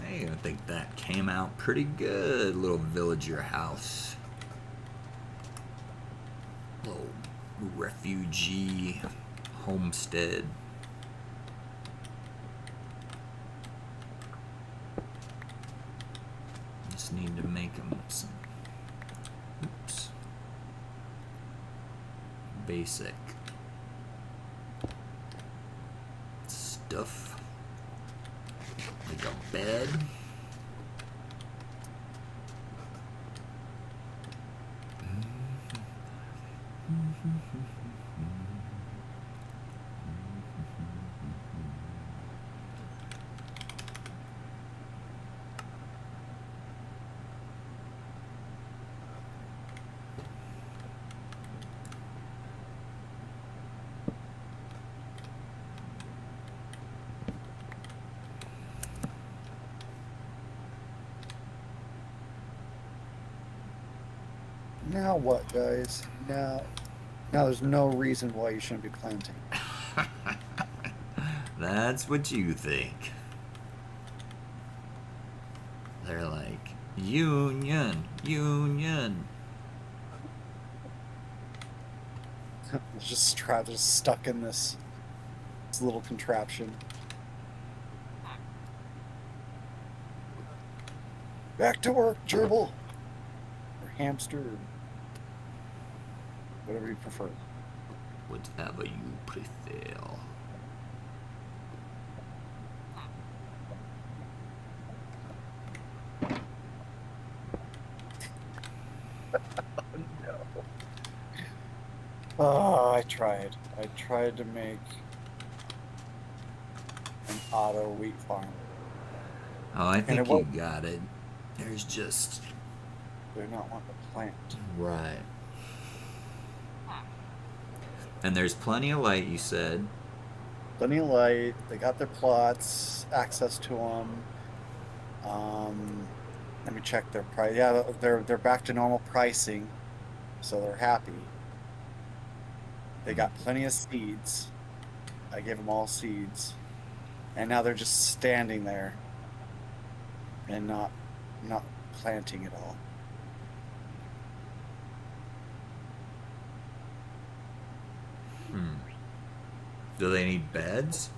Hey, I think that came out pretty good, little villager house. Little refugee homestead. Just need to make them some, oops, basic stuff, like a bed. Now what, guys? Now there's no reason why you shouldn't be planting. That's what you think. They're like, union, union. It's just Travis stuck in this little contraption. Back to work, gerbil. Or hamster, or whatever you prefer. Whatever you prefer. Oh, I tried. I tried to make an auto wheat farm. Oh, I think you got it. There's just... They're not wanting to plant. Right. And there's plenty of light, you said. Plenty of light. They got their plots, access to them. Let me check their price. Yeah, they're back to normal pricing, so they're happy. They got plenty of seeds. I gave them all seeds, and now they're just standing there and not planting at all. Do they need beds?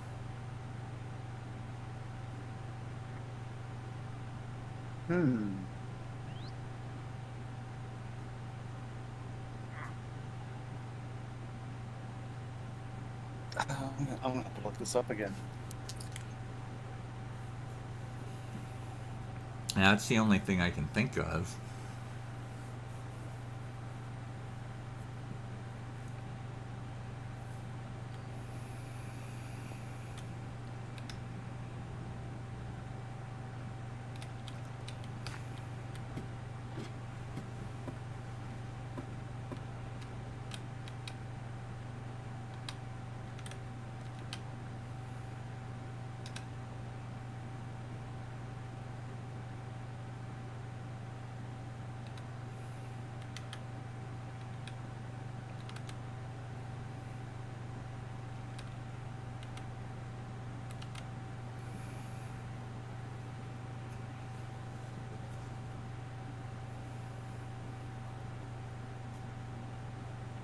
I'm gonna have to look this up again. That's the only thing I can think of.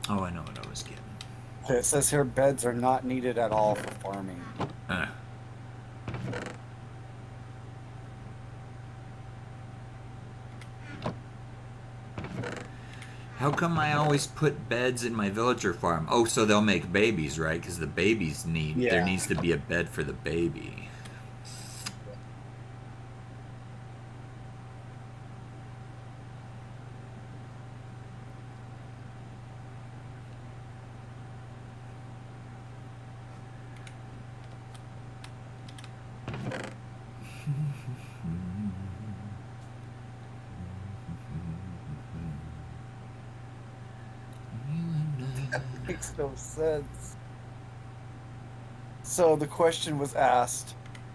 Oh, I know what I was getting. It says here beds are not needed at all for farming. How come I always put beds in my villager farm? Oh, so they'll make babies, right? Because the babies need... Yeah. There needs to be a bed for the baby. You and Makes no sense. So the question was asked,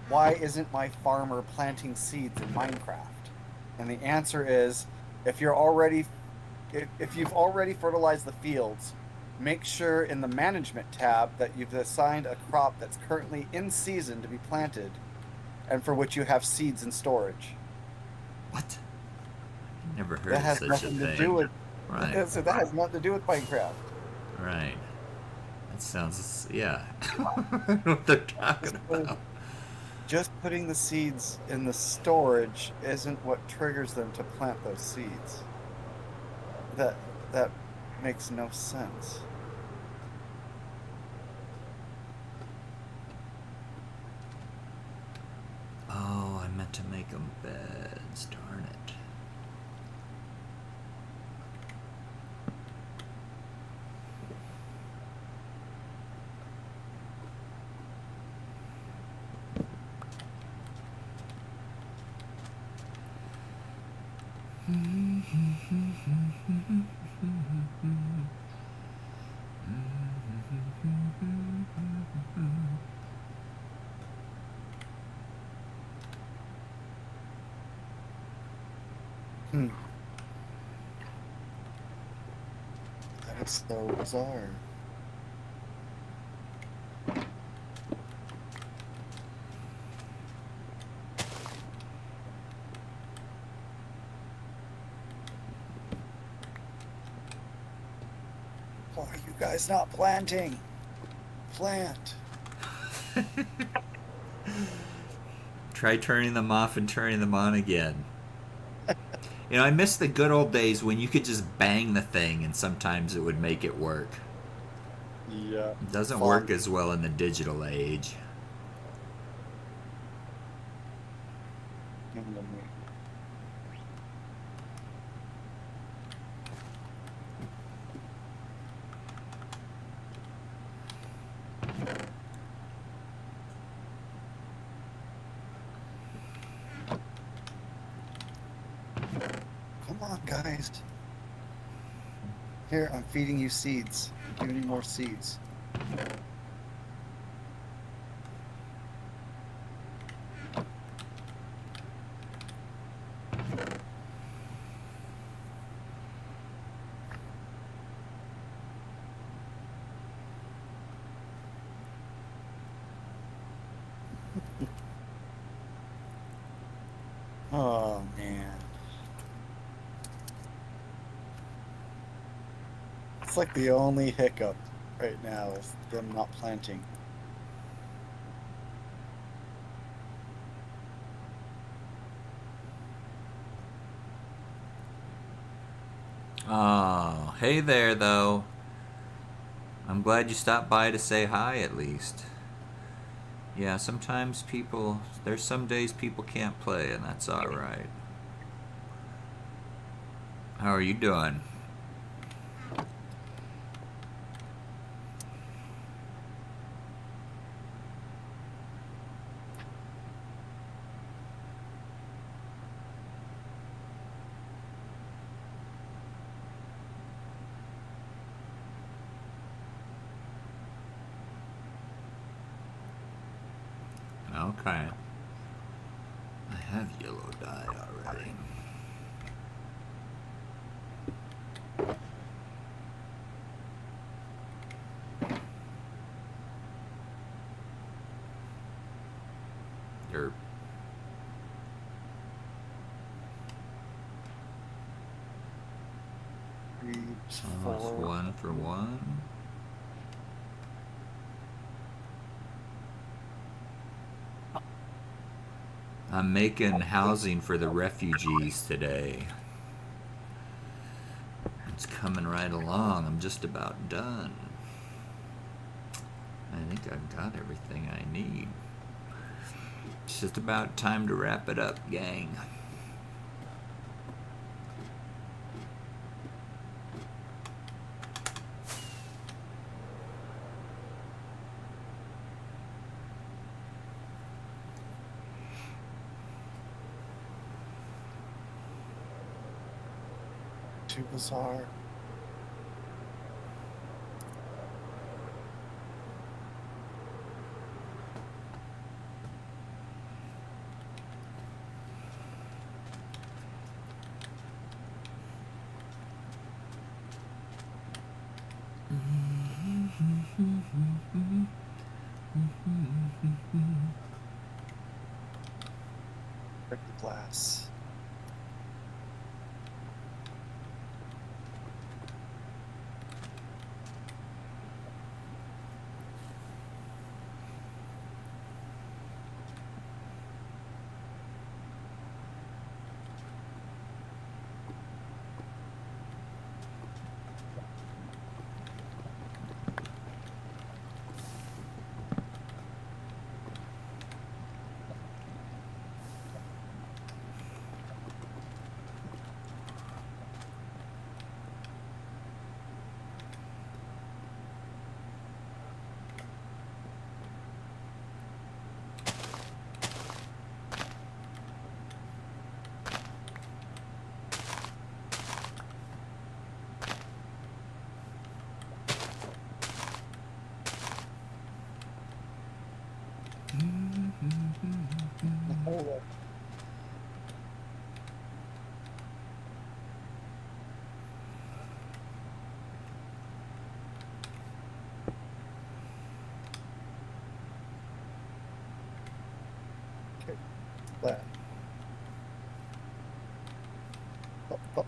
why isn't my farmer planting seeds in Minecraft? And the answer is, if you're already if you've already fertilized the fields, make sure in the management tab that you've assigned a crop that's currently in season to be planted and for which you have seeds in storage. What? Never heard That of has such a nothing to do thing. with Right. so that has nothing to do with Minecraft. Right. That sounds, yeah. I don't know what they're talking Just put, about. just putting the seeds in the storage isn't what triggers them to plant those seeds. That makes no sense. Oh, I meant to make them beds. Darn it. Hmm. That is so bizarre. Why are you guys not planting? Plant. Try turning them off and turning them on again. You know, I miss the good old days when you could just bang the thing and sometimes it would make it work. Yeah. It doesn't Fun. work as well in the digital age. Come on, guys. Here, I'm feeding you seeds. I'm giving you more seeds. Oh, man. It's like the only hiccup right now is them not planting. Oh, hey there, though. I'm glad you stopped by to say hi at least. Yeah, sometimes people, there's some days people can't play, and that's alright. How are you doing? Okay. I have yellow dye already. Derp. Three, Oh, it's 1 for 1. I'm making housing for the refugees today. It's coming right along. I'm just about done. I think I've got everything I need. It's just about time to wrap it up, gang. too bizarre. Break the glass. Hold up. Okay, that. Up, up.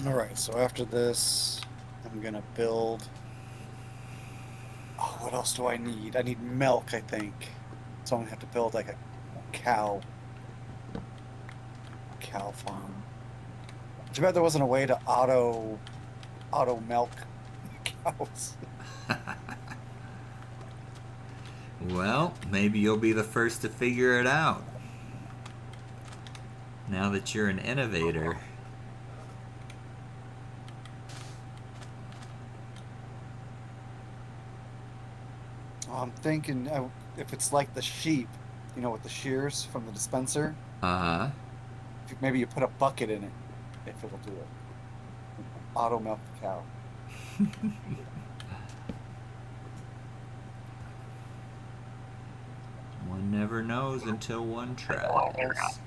All right, so after this, I'm gonna build. Oh, what else do I need? I need milk, I think. So I'm gonna have to build like a cow farm. Too bad there wasn't a way to auto milk cows. Well, maybe you'll be the first to figure it out. Now that you're an innovator. I'm thinking if it's like the sheep, you know, with the shears from the dispenser, Uh-huh. maybe you put a bucket in it, if it'll do it. Auto milk the cow. One never knows until one tries.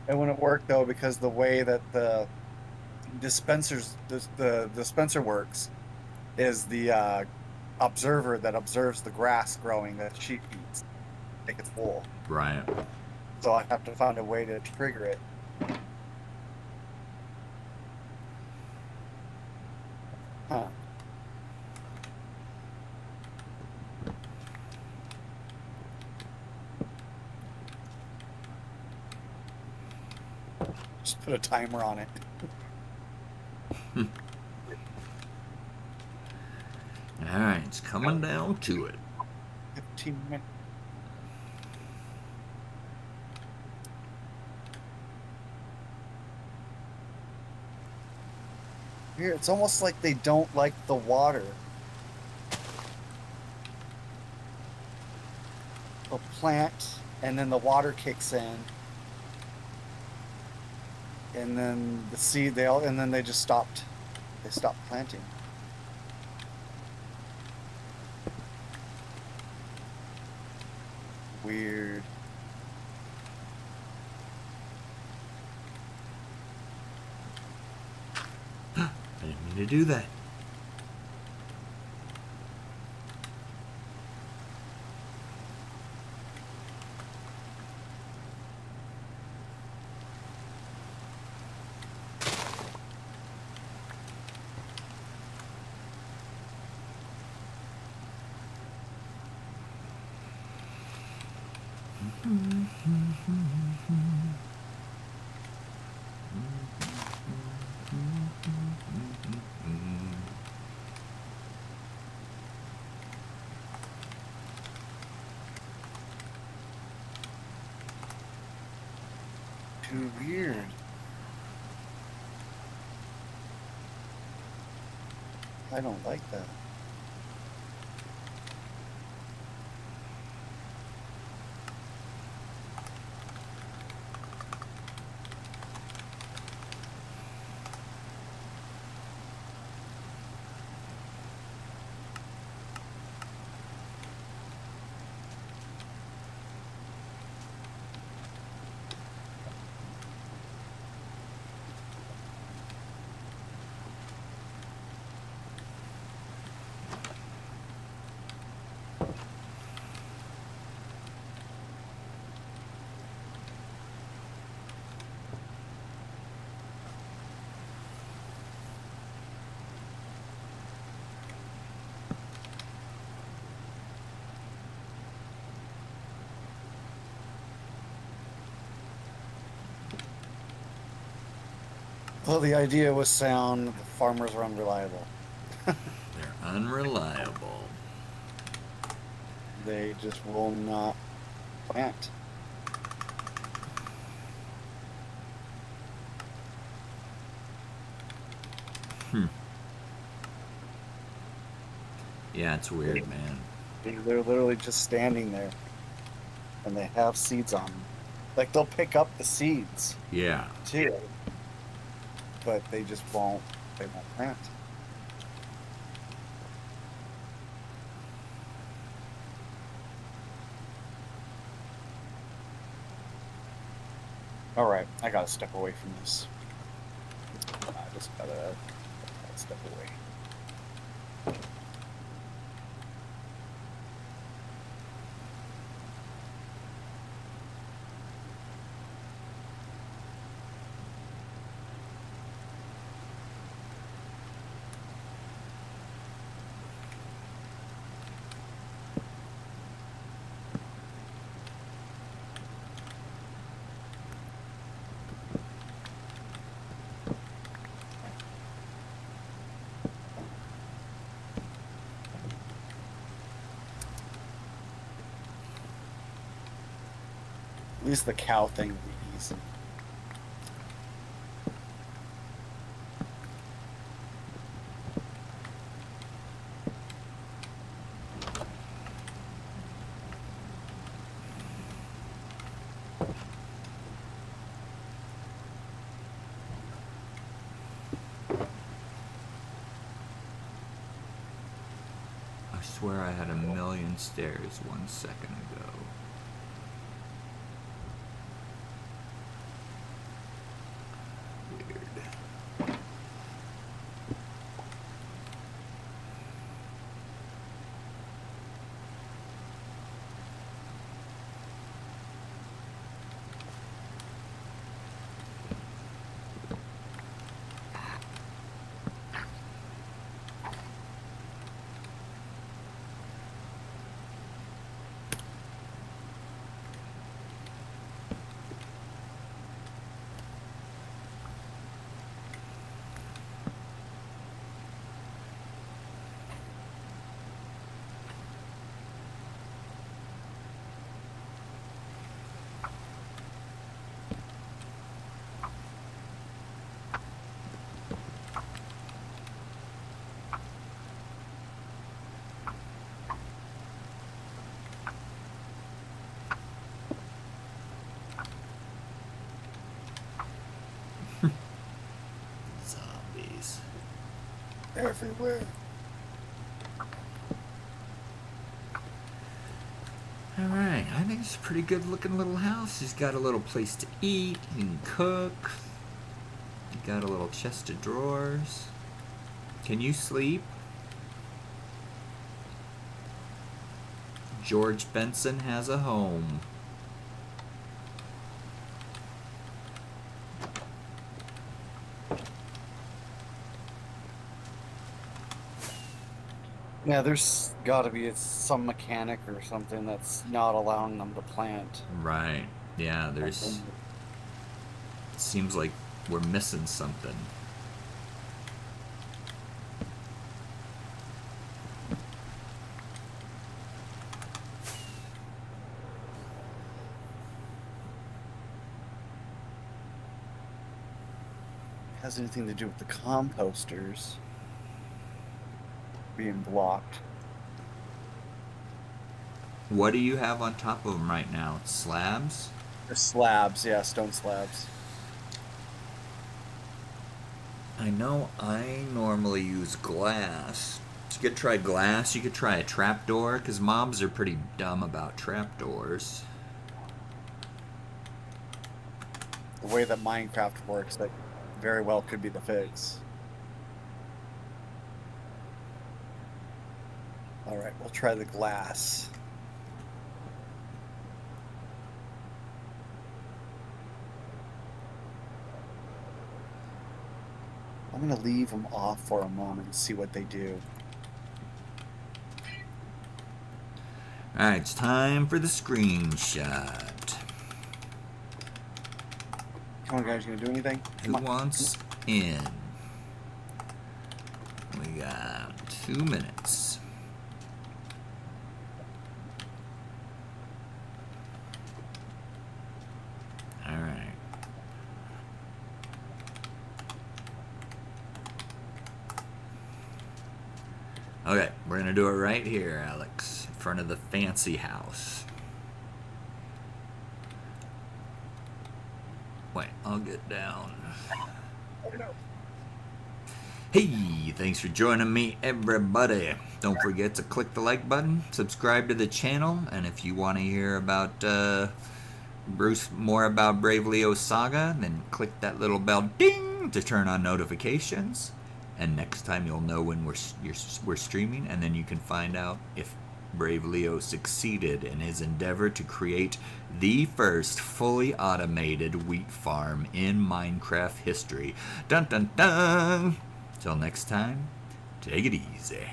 It wouldn't work though because the way that the dispenser works is the observer that observes the grass growing that the sheep eats. Make it full. Right. So I have to find a way to trigger it. Huh. Just put a timer on it. All right, it's coming down to it. 15 minutes. Here, it's almost like they don't like the water. They'll plant, and then the water kicks in, and then the seed and then they just stopped. They stopped planting. Weird. I didn't mean to do that. Too weird. I don't like that. Well, the idea was sound. The farmers are unreliable. They're unreliable. They just will not plant. Yeah, it's weird, man. They're literally just standing there, and they have seeds on them. Like, they'll pick up the seeds Yeah. too, but they just won't. They won't plant. All right, I gotta step away from this. I just gotta step away. At least the cow thing will be easy. I swear I had a million stairs 1 second ago. Weird. Zombies. Everywhere. Alright, I think it's a pretty good looking little house. He's got a little place to eat, he can cook. He got a little chest of drawers. Can you sleep? George Benson has a home. Yeah, there's got to be some mechanic or something that's not allowing them to plant. Right. Yeah, there's... It seems like we're missing something. Has anything to do with the composters being blocked? What do you have on top of them right now? Slabs? They're slabs, yeah, stone slabs. I know I normally use glass. You could try glass, you could try a trapdoor, because mobs are pretty dumb about trapdoors. The way that Minecraft works, that very well could be the fix. All right, we'll try the glass. I'm gonna leave them off for a moment and see what they do. Alright, it's time for the screenshot. Come on, guys, you gonna do anything? Who wants in. We got 2 minutes. All right. Okay, we're gonna do it right here, Alex, in front of the fancy house. Wait, I'll get down. Hey, thanks for joining me, everybody. Don't forget to click the like button, subscribe to the channel, and if you want to hear about more about Brave Leo's saga, then click that little bell ding to turn on notifications. And next time you'll know when we're streaming, and then you can find out if Brave Leo succeeded in his endeavor to create the first fully automated wheat farm in Minecraft history. Dun dun dun! Till next time, take it easy.